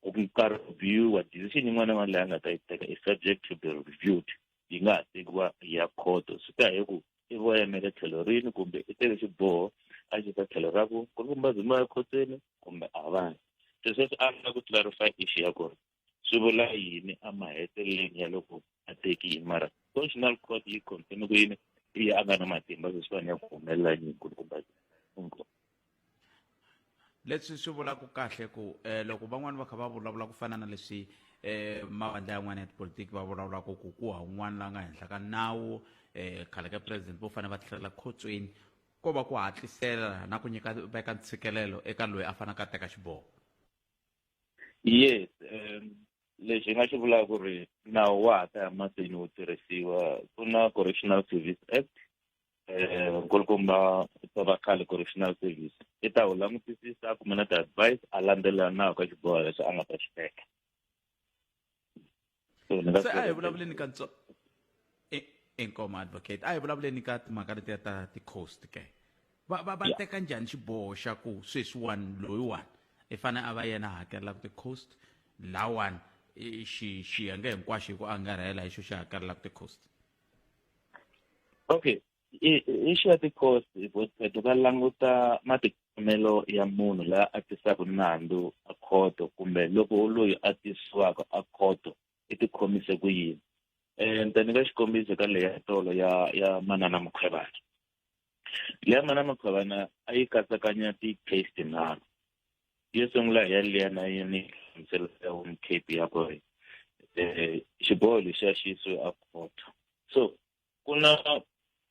ku nkarhi review decision yin'wana na yin'wana leyi a nga ta yi teka i subject to be reviewed yi nga ha tekiwa ya court swi ta hi ku i voyamele tlhelo rini kumbe i teke xiboho a xi ta tlhelo ra ku nkulukumba Zuma ya khotsweni kumbe a vangi se sweswi a la ku clarify issue ya ku ri swi vula yini a maheteleleni ya loko a tekini mara constitutional court yi confirm ku yini i a nga na matimba leswiwani ya ku humelela yini nkulukumba Zuma leswi swi vulaka kahle ku loko van'wana va kha va vulavula ku fana na leswi mavandla yan'wana ya tipolitiki va vulavulaka ku ha un'wana la nga henhla ka nawu khale ka president vo fanele va tlhelela khotsweni ko va ku hatlisela na ku veka ntshikelelo eka loyi a fanaka a teka xiboho yes lexi hi nga xi vulaka ku ri nawu wa ha ta ya mahlweni wu tirhisiwa ku na Correctional Service Act nkulukumba va khale Correctional Service i ta wu langutisisa a kuma na ti-advice a landzelela nawu ka xiboho lexi a nga ta xi teka se a hi vulavuleni ka Ngoma advocate a hi vulavuleni ka timhaka letiya ta ti-coast ke va teka njhani xiboho xa ku sweswiwani loyiwani i fanele a va yena a hakelaka ti-coast lawani xiyenge hinkwaxo hi ku angarhela hi xo xi hakelaka ti-coast okay issue ya ti-coast va languta matikhomelo ya munhu la a tisaka nandzu a khoto kumbe loko loyi a tisiwaka a khoto i tikhomise ku yini ni ta nyika xikombiso ka leya tolo ya manana Mkhwebane leya manana Mkhwebane a yi katsakanya ti-case tinharhu yo sungula hi ya liya na yini hlamusela ya home cape ya ku ri xiboho lexiya xi yisiwe a khoto so ku na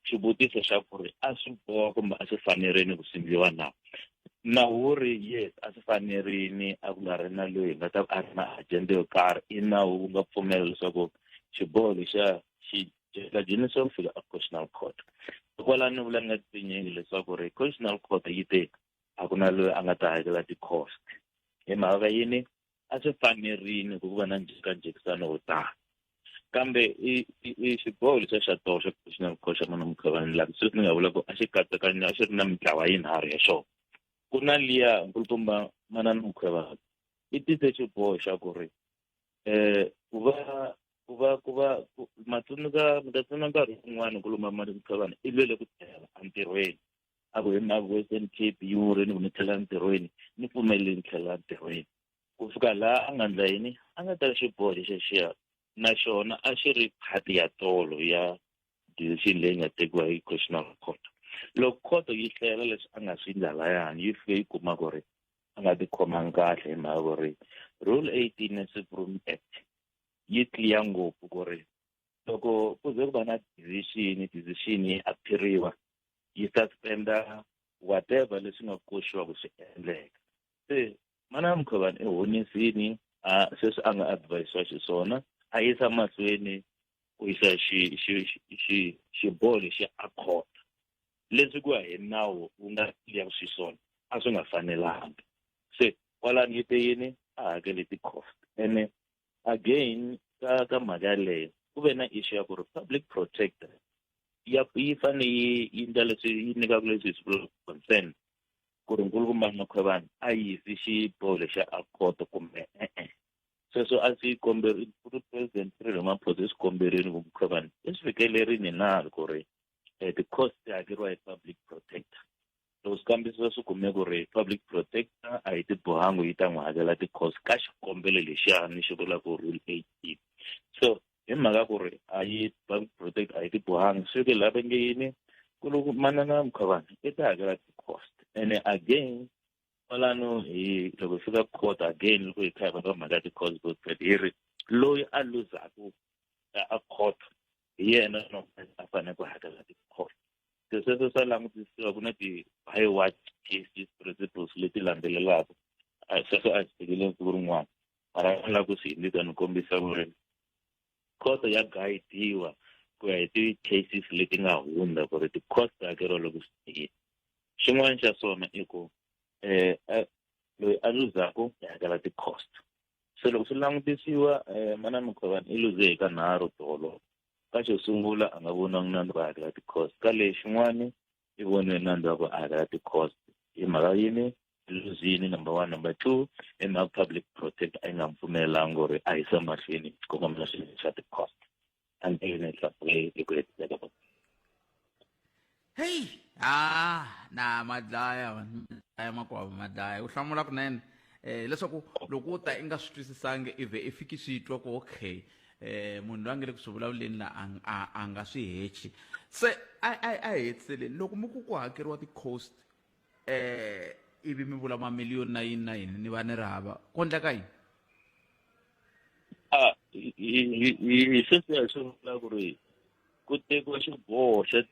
xivutiso xa ku ri a swi boha kumbe a swi fanerini ku sindliwa nawu wo ri yes a swi fanerini a ku nga ri na loyi hi nga ta a ri na agenda yo karhi i nawu wu nga pfumela leswaku xiboho lexiya xi judgements ku fika a constitutional court hikwalaho ni vula nga tinyingi leswaku ri constitutional court yi te a ku na loyi a nga ta hakela ti-cost hi mhaka yini a swi fanerini ku va na njhekanjhekisano wo tala kambe i xiboho lexiya xa toho xa constitutional court xa manana Mkhwebane laha sweswi ni nga vula ku a xi katsakanya a xi ri na mitlawa yinharhu ya xona ku na liya nkulukumba manana Mkhwebane i tise xiboho xa ku ri ku va matsunuka nkarhi wun'wana nkulukumba manana Mkhwebane i lwele ku tlhela entirhweni a ku hi mhaka Western Cape yi vurile ku ni tlhela entirhweni ni pfumeleli ni tlhela entirhweni ku fika laha a nga endla yini a nga teka xiboho lexiya na xona a xi ri phati ya tolo ya decision leyi nga tekiwa hi constitutional court loko khoto yi hlela leswi a nga swi endla layani yi fike yi kuma ku ri a nga tikhomangi kahle hi mhaka ku ri rule 18 ya Supreme Act yi clear ngopfu ku ri loko ku ze ku va na decision yi aphiriwa yi suspenda whatever leswi nga koxiwa ku swi endleka se mana Mkhwebane ehonisini sweswi a nga advise xiswona a yisa mahlweni ku yisa xiboho lexi a court leswi ku ya hi nawu wu nga ya xiswona a swi nga fanelanga se kwalani yi te yini a hakeli ti-cost ene again ka mhaka yaleyo ku ve na issue ya ku ri public protector yi fane yi ndla leswi yi nyikaka leswi hi swi concern ku ri nkulukumba Mkhwebane a yisi xiboho lexi a court kumbe sweswo a swi komberini ku ri president Cyril Ramaphosa swi komberini ku Mkhwebane i swi fikelerini na ku ri ti-cost ti hakeriwa hi public protector loko swikambisiwa swi kume ku ri public protector a hi tibohangi yi ta n'wi hakela ti-cost ka xikombelo lexiyani xi vula ku rule 18 so hi mhaka ku ri public protector a hi tibohangi swi ke lava nge yini ku loko manana Mkhwebane i ta hakela ti-cost ene again kwalano hi loko hi fika court again loko hi kha hi va ka mhaka ya ti-cost hi ri loyi a luzaku a court hi yena no a fanele ku hakela ti-cost se sweswo swa langutisiwa ku na ti-by what cases principles leti landzelelaka sweswo a swi tekeleni siku rin'wana mara a lava ku swi hindlisa ni kombisa ku ri court ya guidiwa ku ya hi ti-cases leti nga hundza ku ri ti-cost ta hakeriwa loko swi tekile xin'wana xa swona i ku loyi a luzaku hi hakela ti-cost se loko swi langutisiwa mana Mkhwebane i luze hi ka nharhu tolo ka xo sungula a nga vonangi nandzu va hakela ti-cost ka lexin'wani i voniwe nandzu wa ku a hakela ti-cost hi mhaka yini luzini number 1 number 2 i mhaka public protect a yi nga mpfumelelanga ku ri a yisa mahlweni kongomela swilo swa ti-cost andeni hi ku hetiseka hey na Madlala Makwava Madlala u hlamula kunene leswaku loko u ta i nga swi twisisangi ive i fiki swi twa ku okay munhu loyi a nga le ku swi vulavuleni la a nga swi hechi se a hetiseleni loko mi ku hakeriwa ti-cost ivi mi vula mamiliyoni na yini ni va ni ri hava ku endleka yini hi sweswiya swi vula ku ri ku tekiwa xiboho xa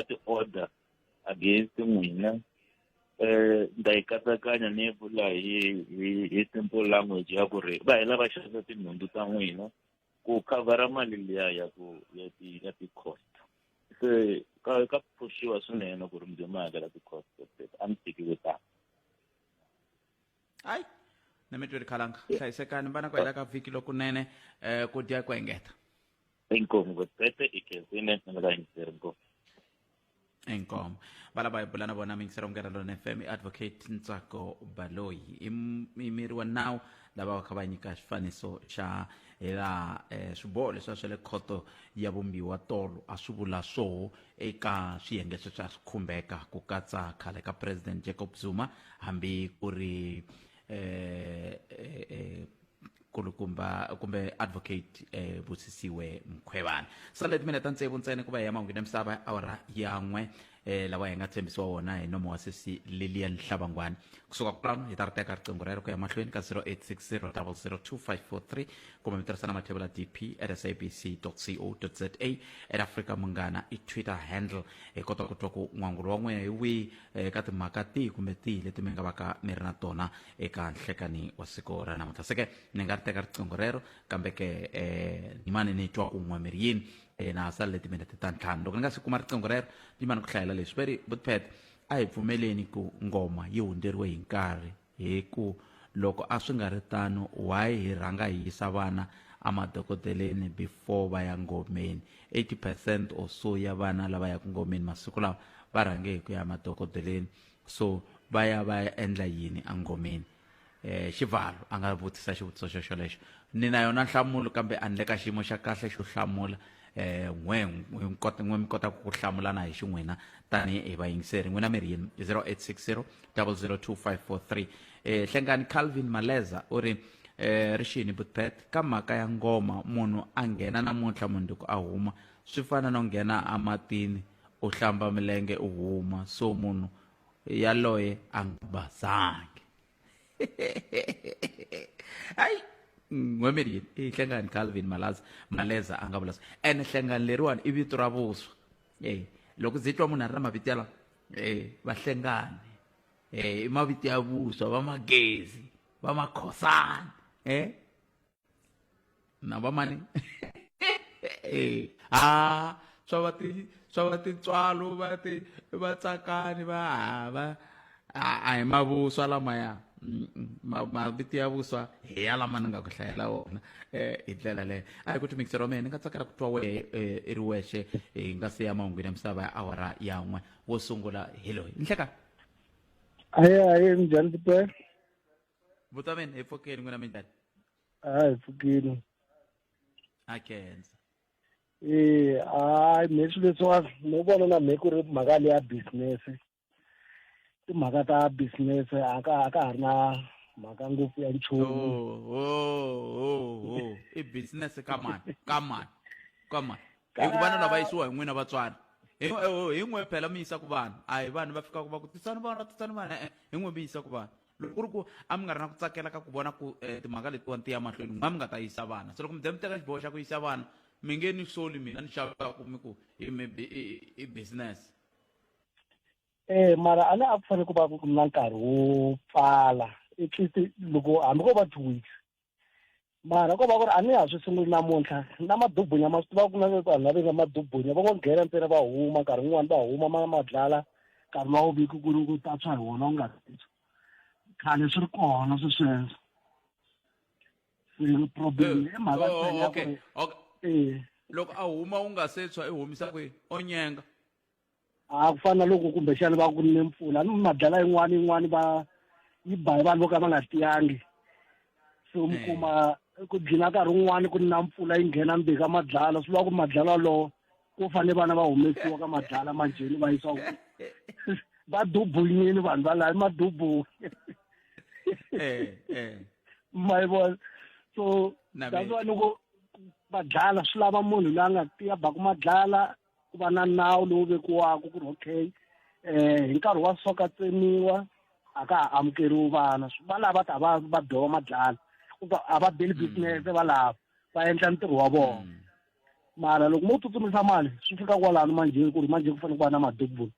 ti-order against n'wina nda yi katsakanya ni vula hi simple language ya ku ri va hela va xavisa tinhundzu ta n'wina ku khavhara mali liya ya ti-cost se ka pfuxiwa swinene ku ri mi ma hakela ti-cost a mi tekiwe tani hayi na mi twi khalanga hlayisekani vana ku hela ka vhiki lokunene ku dya ku engeta inkomo kutsete ikhezine na vayingiseri ngoma inkomo valava hi bula na vona mingisero ngereloni FM Advocate Ntsako Baloyi i miri wa nawu lava va kha va nyika xifaniso xa hela swiboho leswi swa le khoto ya vumbiwa tolo a swi vula swo eka swiyenge swa khumbeka ku katsa khale ka President Jacob Zuma hambi ku ri kumbe advocate Busisiwe Mkhwebane sale timineta ntsevu ntsene ku va ya mahungu ya misava awara yan'we lawa hi nga tshembisiwa wona hi nomo wa sesi Lilian Hlabangwani kusuka kulano hi ta ri teka riqingho rero ku ya mahlweni ka 0860 002543 kumbe mi tirhisana mathebula dp@sabc.co.za Afrika Munghana i Twitter handle hi kota ku twa ku n'wangulo wa n'we hi wihi ka timhaka tihi kumbe tihi leti mi nga va ka mi ri na tona eka nhlekani wa siku ra namuntlha seke ni nga ri teka riqingho rero kambe ke ni mani ni twa un'we mi ri yini na sale timinete ta ntlhanu loko ni nga si kuma riqingho rero ni mani ku hlayela leswi veri butpet a hi pfumeleni ku ngoma yi hundzeriwe hi nkarhi hi ku loko a swi nga ri tano why hi rhanga hi yisa vana amadokodeleni before va ya ngomeni 80% or so ya vana lava ya ku ngomeni masiku lawa va rhange hi ku ya madokodeleni so va ya endla yini a ngomeni xivalo a nga vutisa xivutiso xolexo ni na yona nhlamulo kambe a ni le ka xiyimo xa kahle xo hlamula n'we mi kota ku hlamulana hi xin'wina tanihi hi vayingiseri n'wina mi ri yini 0860 002543 hlengani Calvin Maleza u ri rixini butpet ka mhaka ya ngoma munhu a nghena namuntlha mundzuku a huma swi fana no nghena amatini u hlamba milenge u huma so munhu yaloye a nga bazangi hayi ngwemedi ihlangani Calvin Maleza angabula ene hlangani leriwani ivito ra vuswa loko zitwa munhu ari na mavito yala va hlengani i mavito ya vuswa va magezi va makhosani na va mani swa va tintswalo va tsakani va hi mavuswa lamaya mavito ya vuswa hi ya lama ni nga ku hlayela wona hi ndlela leyo a hi ku timikisero mina ni nga tsakela ku twa wehe i ri wexe hi nga siya mahungwini ya misava ya awara yan'we wo sungula hi loyi nhleka aye njhani tipe vuta mina hi pfukeni n'wina minjhani hi pfukini a khensa hayi mehe swilo leswiwani no vona na mehe ku ri mhaka leyi ya business timhaka ta business a ka ha ri na mhaka ngopfu ya nchumu i business kamani hi ku vana lava yisiwa hi n'wina vatswari hi n'we phela mi yisa ku vanhu a hi vanhu va fikaka va ku tisani vana hi n'we mi yisa ku vanhu loko ku ri ku a mi nga ri na ku tsakela ka ku vona ku timhaka letiwani ti ya mahlweni n'wa mi nga ta yisa vana se loko mi ze mi teka xiboho xa ku yisa vana mi nge ni soli mina ni xavaku mi ku i business mara a ne a ku fanele ku va ku na nkarhi wo pfala at least loko hambi ko va 2 weeks mara ko va ku ri a ni ha swi sunguli namuntlha na madubunya ma swi tiva ku na vanhu lava nga madubunya va ngo nghena ntsena va huma nkarhi wun'wani va huma Madlala nkarhi wa vuviki ku ri ku ta tshwa hi wona u nga khale swi ri kona sweswo se problem i mhaka loko a huma u nga se tshwa i humisa kwihi onyenga ku fana loko kumbexana va ku ne mpfula ni Madlala yin'wani va yi ba hi vanhu vo ka va nga tiyangi so mi kuma ku dlina nkarhi wun'wani ku na mpfula yi nghena mbi ka Madlala swi vula ku Madlala lowo ku fanele vana va humesiwa ka Madlala manjheni va yisiwa va dubunyini vanhu va laha madubu ma vona so that's why loko Madlala swi lava munhu loyi a nga tiya baku Madlala ku va na nawu lowu vekiwaka ku ri okay hi nkarhi wa so ka tsemiwa a ka ha amukeriwi vana va lava ta va dova Madlala a va beli business va lava va endla ntirho wa vona mara loko mo tsutsumisa mali swi fika kwalano manjhe ku ri manjhe ku fanele ku va na madubu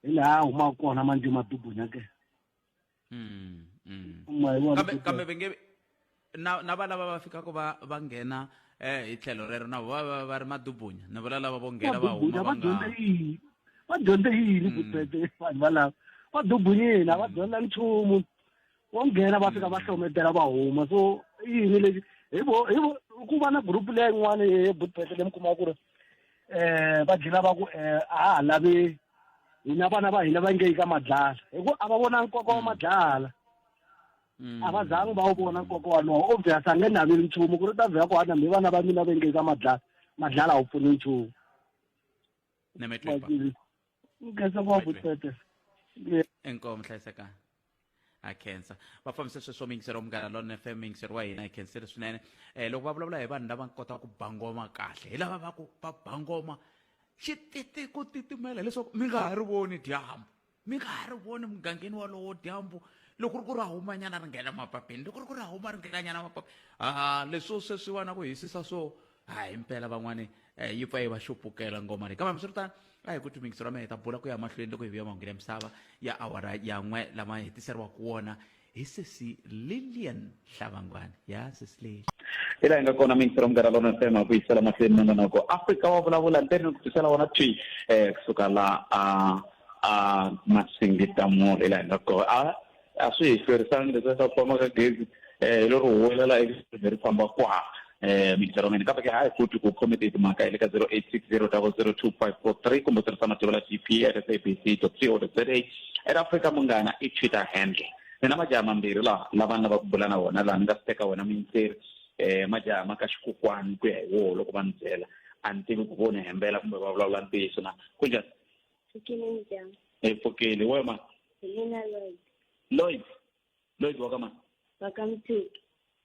hi laha humaka kona manjhe madubunya ke kambe venge na va lava va fikaka va nghena hi tlhelo rero na va ri madubunya na va lava vo nghena va huma va dyondze yini kutete vanhu valava va dubunyini a va dyondza nchumu wo nghena va fika va hlometela va huma so yini lexi hi ku va na group leyi yin'wana hi butpete leyi mi kumaka ku ri va dlila va ku a ha lavi hina vana va hina va nge yi ka Madlala hi ku a va vona nkoka wa Madlala a va zangi va wu vona nkoka walowo obvious a nge naveli nchumu ku ri ta vhela ku hana mi vana va mina va nge yi ka Madlala a wu pfuni nchumu nkhensa ku va butpete enkomo hlayisekani a khensa va fambisa sweswo mingisero munghana lona FM mingisero wa hina hi khensile swinene loko va vulavula hi vanhu lava kota ku bangoma kahle hi lava va ku va bangoma xititi ku titimela leswaku mi nga ha ri voni dyambu mi nga ha ri voni mugangeni walowo dyambu loko ri ku ri humanyana ri nghena mapapeni loko ri ku ri huma ri nghenanyana mapapeni leswo sweswiwa na ku hisisa swo hayi mpela van'wani yi pfa yi va xupukela ngoma leyi kambe miswiritano a hi ku timikisero mina hi ta bula ku ya mahlweni loko hi vuya mahungwini ya misava ya awara yan'we lama hetiseriwaka wona hi sesi Lilian Hlavangwane ya sesi leyi hi laha hi nga kona mingisero munghana lona FM a ku yisela mahlweni manganako Afrika wa vulavula nteni ku tisela wona twi kusuka la a Masingitamore hi laha hi nga kona a swi hi hlwerisangi leswi swa khoma ka gezi lero huwelela ri famba kwa mingisero mina kambe ke hayi futhi ku khomete timhaka hi le ka 0860002543 kumbe tirhisana tiko la gp@sabc.co.za at Afrika munghana i Twitter handle ni na majaha mambirhi lava na va ku bula na wona laha ni nga swi teka wena miyingiseri majaha ma ka xikokwani ku ya hi woho loko va ni byela a ni tivi ku vona hembela kumbe va vulavula ntiyiso na ku njhani pfukile wema Lloyd wakamani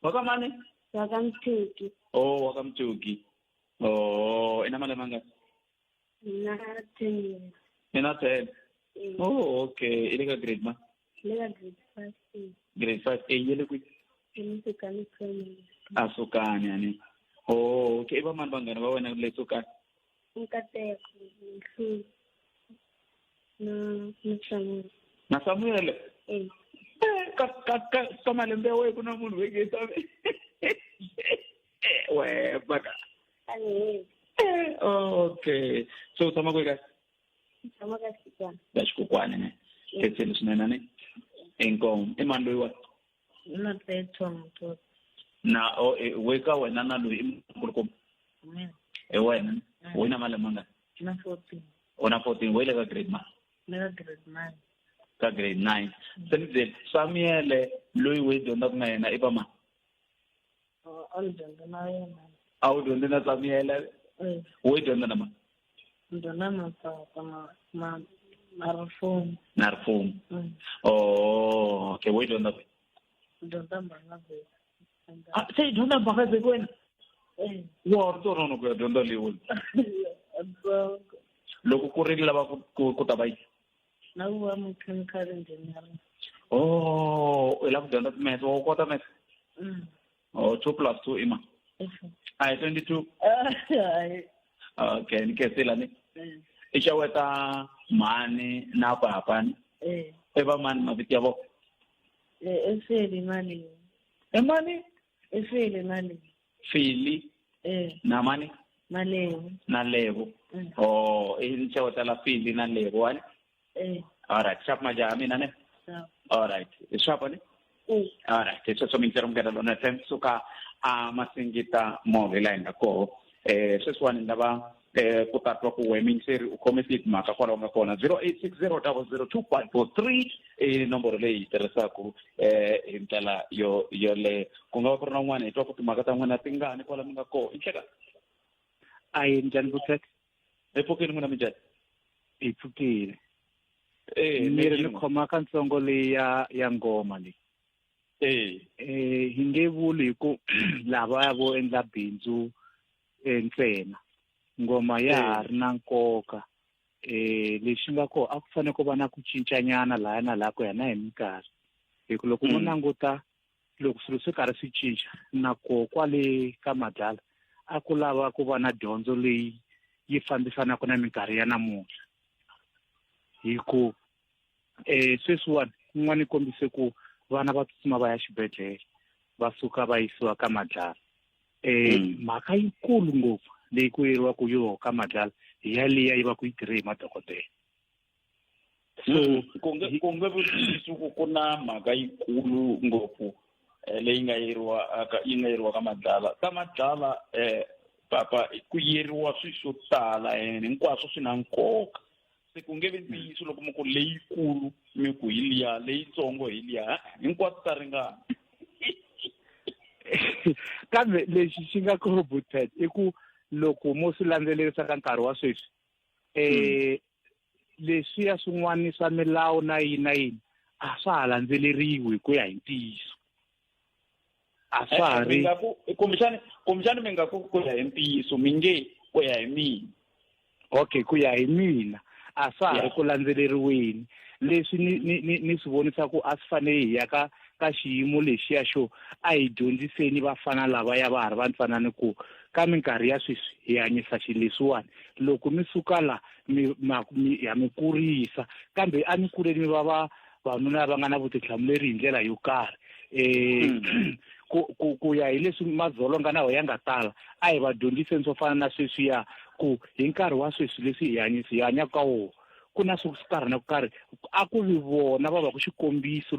wakamani Wakamthuki. Oh, wakamthuki. Oh, ina malembe mangaki? Na 10. Ina 10. Oh, okay. Ile ka grade ma? Ile ka grade 5. Grade 5. Yele ku? Ile ka primary. Asukani yani. Oh, okay, va mani vanghana va wena le Sukani? Nkateko, Nhlu, na Samuel. Na Samuel? Ka malembe ya wena ku na munhu weke sabe. We baka. Okay. So tama ko ka? Tama ka Sikwana. Xikukwana ne. Ketseni swinene ne. Ngoma I mani loyi wa? Na Petro mto. Na weka wena na loyi mkulukumba. Wena wena malembe nga? Na 14. Ona 14 wele ka grade ma? Na grade 9. Ka grade 9. Senize Samuel loyi we dyondza ku na yena I va ma? Aldyondza na yena. Awu dyondza na Samuel? We dyondza na ma? Dyondza na papa na Rufum. Na Rufum. Oh, okay, we dyondza ku? Dyondza Mbangazwe. Se dyondza Mbangazwe wena? Wa ri no ku ya dyondza leyi. Loko ku ri lava ku ta va yi? Na ku va mechanical engineering. Oh, I lava ku dyondza maths, wa kota maths? Oh, 2 + 2 ima? 22. Okay, ni kesela ni? I xaweta mhani na papa ni? I va mani mavito ya vona? Efeli mali. Mani? Efeli mali. Fili? Na mani? Malevo. Na Levo. Oh, I xaweta la Fili na Levo wani? Alright, sharp majaha mina ne? Alright, sharp ni? Alright, so mintsero mukela lona thanks suka masingita move la nga ko sweswiwani lava ku tatwa ku vayingiseri u khome timhaka kwalaho nga kona 0860002543 nomboro leyi tirhisaku hi ndlela yoleyo ku nga va ku ri na n'wana hi twa ku timhaka ta n'wina tingani kwala mi nga koho I nhleka ayi njhani vukheta epfukeni n'wina mi njhani hi pfukile ni ri ni khoma katsongo leyi ya ngoma leyi hi nge vuli hi ku lava vo endla bindzu ntsena ngoma ya ha ri na nkoka lexi nga koho a ku fanele ku va na ku cincanyana lahaya na laha ku ya na hi minkarhi hi ku loko mo languta loko swilo swi karhi swi cinca na koho kwale ka Madlala a ku lava ku va na dyondzo leyi yi fambisanaka na minkarhi ya namuntlha hi ku sweswiwani kun'wana ni kombise ku vana va tsutsuma va ya xibedhlele va suka va yisiwa ka Madlala mhaka yikulu ngopfu leyi ku yeriwaku yoho ka Madlala hi yaliya yi va ku yi tirhe hi madokodela so ku nge vutisi ku na mhaka yikulu ngopfu leyi nga yeriwa ka Madlala ka Madlala papa ku yeriwa swilo swo tala hinkwaswo swi na nkoka se ku nge vi ntiyiso loko mi ku leyikulu mi ku hi liya leyitsongo hi liya hinkwaswo ta ringana kambe lexi xi nga corroborated I ku loko mo swi landzelerisa ka nkarhi wa sweswi leswiya swin'wana swa milawu na yini a swa ha landzeleriwi ku ya hi ntiyiso a swa ha ri kumbexani mi nga ku ya hi ntiyiso mi nge ku ya hi mina okay ku ya hi mina a swa ha ri ku landzeleriweni leswi ni swi vonisa ku a swi fanele hi ya ka xiyimo lexiya xo a hi dyondziseni vafana lava ya va ha ri vantsanani ku ka minkarhi ya sweswi hi hanyisa xileswiwani loko mi suka la ya mi kurisa kambe a mi kuleni mi va vanuna va nga na vutihlamuleri hi ndlela yo karhi ku ya hi leswi madzolonga na ya nga tala a hi va dyondziseni swo fana na sweswiya ku hi nkarhi wa sweswi leswi hi hanyaka ka wona ku na swo karhi na ku karhi a ku vi vona va va ku xikombiso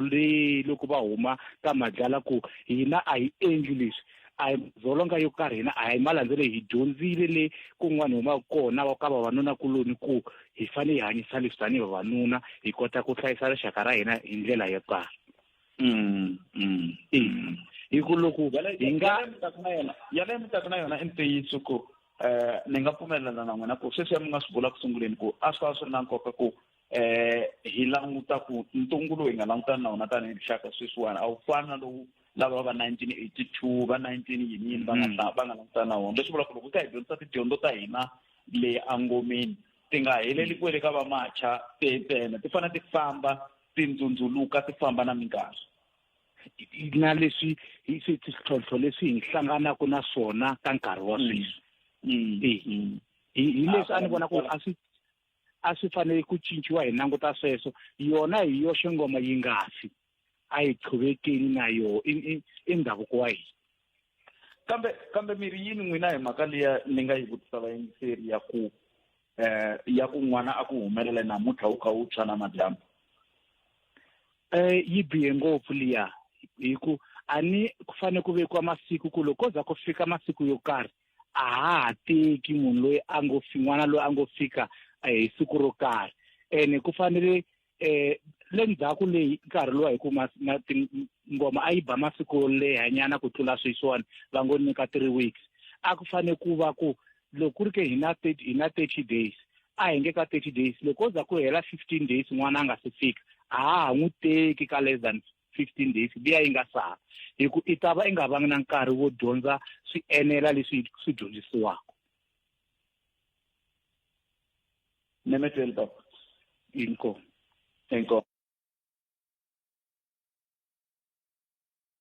loko va huma ka Madlala ku hina a hi endli leswi a hi dzolonga yo karhi hina a hi malandzele hi dyondzile le kun'wana huma kona ka vavanuna kuloni ku hi fanele hi hanyisa leswi tanihi vavanuna hi kota ku hlayisa rixaka ra hina hi ndlela yo karhi hi ku loko hi nga yaleyo mi taka na yona I ntiyiso ku ni nga pfumelelana na n'wina ku sweswiya mi nga swi vula ku sunguleni ku a swi va swi ri na nkoka ku hi languta ku ntungu lowu hi nga langutana na wona tanihi rixaka sweswiwani a wu fani na lowu lava va 1982 va 19 yiniyini va nga langutana na wona leswi vulaka loko hi ta hi dyondzisa tidyondzo ta hina le angomeni ti nga heleli kwele ka vamacha tena ti fanele ti famba ti ndzundzuluka ti famba na minkarhi na leswi swihlohlolo leswi hi hlanganaka na swona ka nkarhi wa sweswi hi leswi a ni vona ku a swi fanele ku cinciwa hi languta sweswo yona hi yoxe ngoma yi nga fi a hi qhuvekeni na yo i ndhavuko wa hina kambe miri yini n'wina hi mhaka liya ni nga yi vutisa vayingiseri ya ku n'wana a ku humelela namuntlha u kha u tshwa na madyambu yi bihe ngopfu liya hi ku a ni ku fanele ku vekiwa masiku ku loko za ku fika masiku yo karhi a ha teki munhu loyi a ngo n'wana loyi a ngo fika hi siku ro karhi ene ku fanele le ndzhaku leyi nkarhi lowa hi ku ngoma a yi ba masiku lehanyana ku tlula sweswiwani va ngo nyika 3 weeks a ku fanele ku va ku loko ku ri ke hi na 30 days a hi nge ka 30 days loko za ku hela 15 days n'wana a nga se fika a ha n'wi teki ka less than 15 days liya yi nga sala hi ku i ta va i nga vangi na nkarhi wo dyondza swi enela leswi swi dyondzisiwaka nemeteli papa inko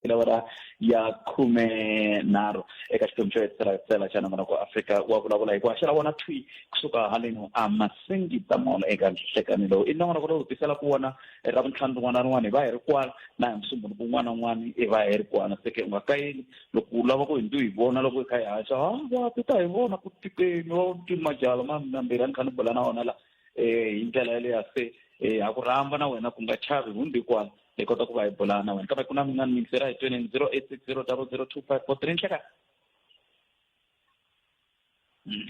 ilawara ya 13 eka xiphemu xo hetisela xa nongonoko Afrika wa vulavula hi ku haxela vona twi kusuka haleno a masingita mola eka nhlekani lowu i nongonoko lowu tisela ku vona ra vuntlhanu rin'wana na rin'wana hi va hi ri kwana na hi musumbunuku un'wana na un'wana i va hi ri kwana seke u nga kayeli loko u lava ku hindu hi vona loko hi kha hi haxa va ti ta hi vona ku tikeni va timajala mambirhi a ni kha ni bula na wona la hi ndlela yaleya se ha ku rhamba na wena ku nga chavi hundi kwana hi kota ku va hi bulana na wena kambe ku na min'wana mingisera hi 0860002543 nhleka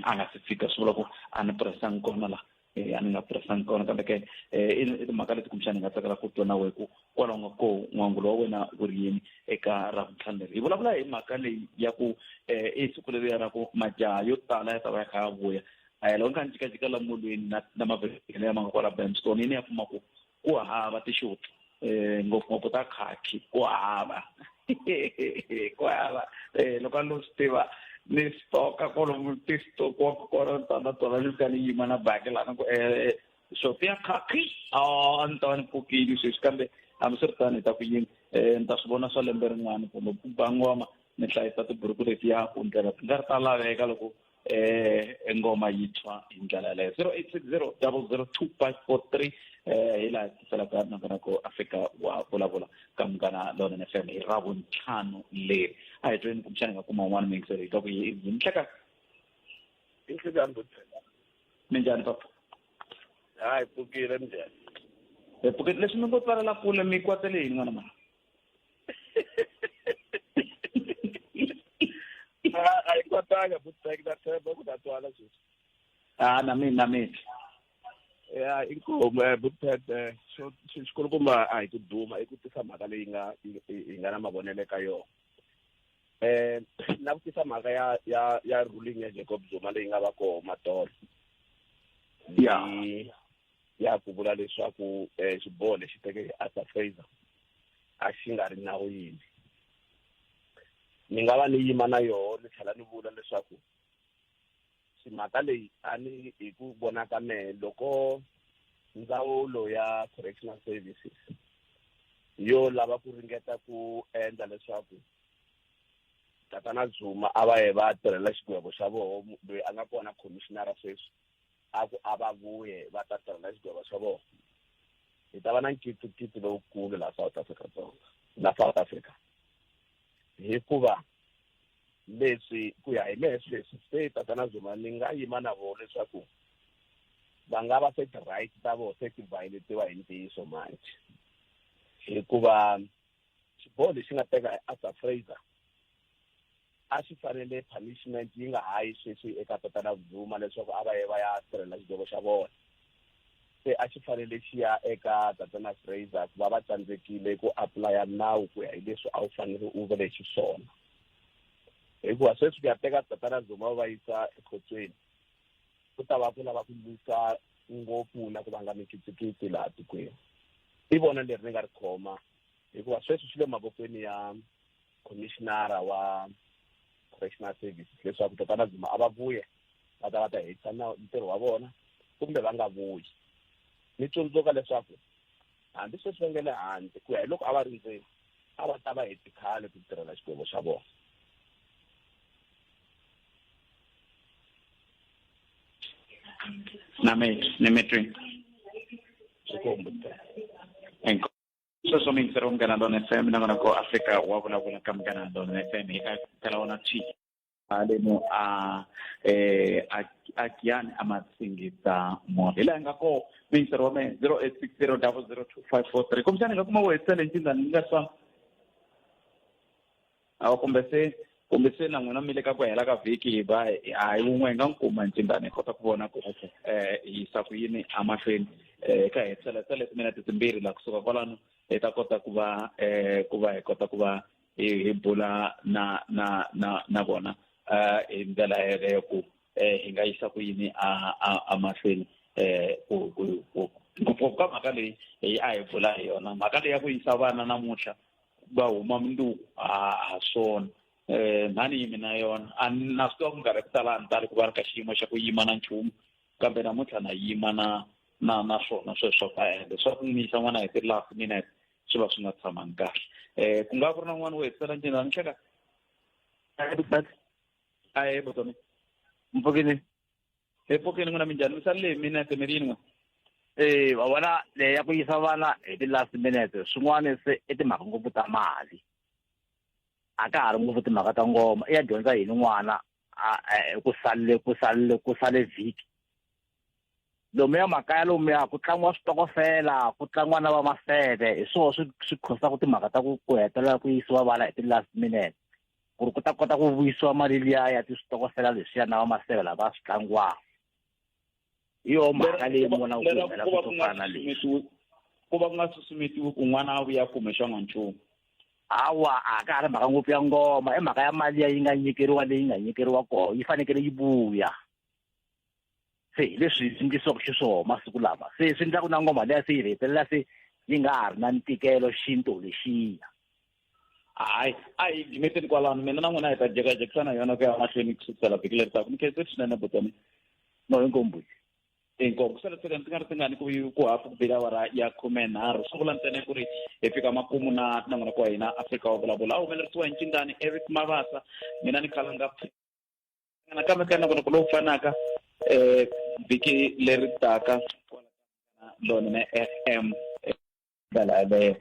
a nga si fika swi vula ku a ni puresangi kona la a ni nga puresangi kona kambe ke i timhaka leti kumbexani hi nga tsakela ku twa na wehe ku kwalaho nga ko n'wangulo wa wena wu ri yini eka ra vuntlhanu leri hi vulavula hi mhaka leyi ya ku i siku leriya ra ku majaha yo tala ya ta va ya kha ya vuya a loko nga ni jikajika la molweni na mavhengele ya ma nga kwala Bramstone ni ya kuma ku hava tixoti ngopfungopfu ta khaki ku hava loko a lo swi tiva ni stoka kwalomu ti-stokiwa kona tana tona ni fika ni yima na baki lana ku xoti ya khaki a ni ta va ni pfukile sweswi kambe hambiswiritano hi ta ku yini ni ta swi vona swa lembe rin'wana kumbe ku ba ngoma ni hlayisa tiburuku letiya ku ndlela ti nga ri ta laveka loko ngoma yi tshwa hi ndlela yaleyo 0860002543 hi laha tiselaka nongonoko Afrika wa vulavula ka Munghana Lonene FM hi ra vuntlhanu leri a hi tweni kumbexani nga kuma un'wana mingiseri hi ta ku hi nhleka minjhani papa hayi pfukile minjhani pfukile leswi mi ngo tsalela kule mi kwatele yini n'wana mani a yi kwatanga butseki na themba ku ta twala sweswi na mina ya inkomo butete xikulukumba a hi ku duma i ku tisa mhaka leyi hi nga na mavonelo ka yona na ku tisa mhaka ya ruling ya Jacob Zuma leyi nga va koho matolo ya ku vula leswaku xiboho lexi teke as a favor a xi nga ri nawini ni nga va ni yima na yoho ni tlhela ni vula leswaku mhaka leyi a ni hi ku vona ka mehe loko ndzawulo ya correctional services yo lava ku ringeta ku endla leswaku tatana Zuma a va ye va tirhela xigwebo xa voho loyi a nga kona commissioner sweswi a ku a va vuye va ta tirhela xigwebo xa voho hi ta va na nkitikiti lowukulu laha South Africa hikuva leswi ku ya hi leswi se tatana Zuma ni nga yima na vona leswaku va nga va set right ta vona se ti violetiwa hi ntiyiso manje hikuva xiboho lexi nga teka as a Fraser a xi fanele punishment yi nga hayi sweswi eka tatana Zuma leswaku a va ye va ya tirhela xigwebo xa vona se a xi fanele xi ya eka tatana Fraser ku va va tsandzekile ku apply nawu ku ya hi leswi a wu fanele u vele xiswona hikuva sweswi ku ya teka tatana Zuma va yisa ekhotsweni ku ta va ku lava ku lwisa ngopfu na ku vanga mikitsikitsi laha tikweni i vona leri ni nga ri khoma hikuva sweswi swi le mavokweni ya commissioner wa correctional services leswaku tatana Zuma a va vuye va ta hetisa na ntirho wa vona kumbe va nga vuyi ni tsundzuka leswaku hambi sweswi va nge le handle ku ya hi loko a va ri ndzeni a va ta va heti khale ku tirhela xikwembu xa vona. Nemetri. Enko. So mingiseri wa Munghana Lonene FM na ngona ko Afrika wa vulavula ka Munghana Lonene FM eka kalaona chi. Aleno akiani amatsingita mode la ngako mingiseri wa me 0860002543 kumjani ngakuma wetele ntinda ningaswa awu kumbe na n'wina mi le ka ku hela ka vhiki va hayi wun'we nga nkuma ncindani hi kota ku vona ku hi yisa ku yini amahlweni ka hi tseletele timinete timbirhi la kusuka kwalano hi ta kota ku va hi kota ku va hi bula na vona hi ndlela yeleyo ku hi nga yisa ku yini amahlweni ngopfu ka mhaka leyi a hi bula hi yona mhaka leyi ya ku yisa vana namuntlha va huma minduku a swona mhani mina yona a na swi tiva ku nga ri ku tala a ni tali ku va ri ka xiyimo xa ku yima na nchumu kambe namuntlha na yima na swona sweswo ka ende swa ku n'wi yisa n'wana hi ti-last minute swi va swi nga tshamangi kahle ku nga ku ri na n'wana wo hetisela ncina ni hleka aye botoni mpfukini epokeni n'wina minjhani mi salile hi minete mi ri yini n'we va vona leyi ya ku yisa vana hi ti-last minute swin'wana se i timhaka ngopfu ta mali a ka ha ri ngopfu timhaka ta ngoma i ya dyondza yini n'wana ku sale vhiki lomuya makaya lomuya ku tlangiwa switokofela ku tlangiwa na va maseve hi swona swi khosaka timhaka ta ku hetelela ku yisiwa vana hi ti-last minute ku ri ku ta kota ku vuyisiwa mali liya ya tiswitokofela leswiya na va maseve lava swi tlangiwaka hi yona mhaka leyi ni vonaka ku humelela ku to fana na leswi ku va ku nga susumetiwi ku n'wana a vuya kume xan'wa nchumu hawa a ka ha ri mhaka ngopfu ya ngoma i mhaka ya mali yi nga nyikeriwa leyi nga nyikeriwa kona yi fanekele yi vuya se hi leswi swi ndlisiwaka xiswona masiku lama se swi endlaku na ngoma leya se yi hetelela se yi nga ha ri na ntikelo xinto lexiya hayi a hi gimeteni kwalano mina na n'wina hi ta jekajekisana yona ku ya mahlweni ku sukisela vhiki leri taka ni khense swinene botani no inkombuni inkomo ku sele ti nga ri tingani ku hafu ku bela awara ya 13 swi vula ntsena ku ri hi fika makumu na n'wina ka hina Afrika wa vulavula a humelerisiwa hi ncindani Eric Mavasa mina ni khala nga nakambe ka na ku lowu fanaka vhiki leri taka Lonene FM ndlela yaleyo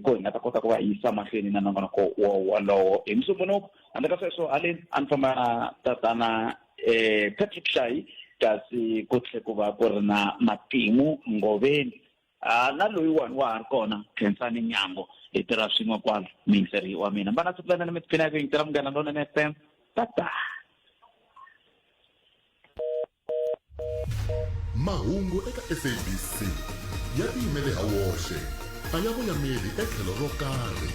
ko hi nga ta kota ku va yisa mahlweni na nongonoko walowo hi musumbunuko handle ka sweswo haleni a ni famba na tatana Patrick Shayi kasi ku tlhe ku va ku ri na Matimu Ngoveni na loyiwani wa ha ri kona Khensani Nyango hi tirha swin'we kwalo mingiseri wa mina mbana sikulana na mi tiphina yako hi tirha Munghana Lonene FM tata mahungu eka SABC ya tiyimele ha woxe a ya vunyameli etlhelo ro karhi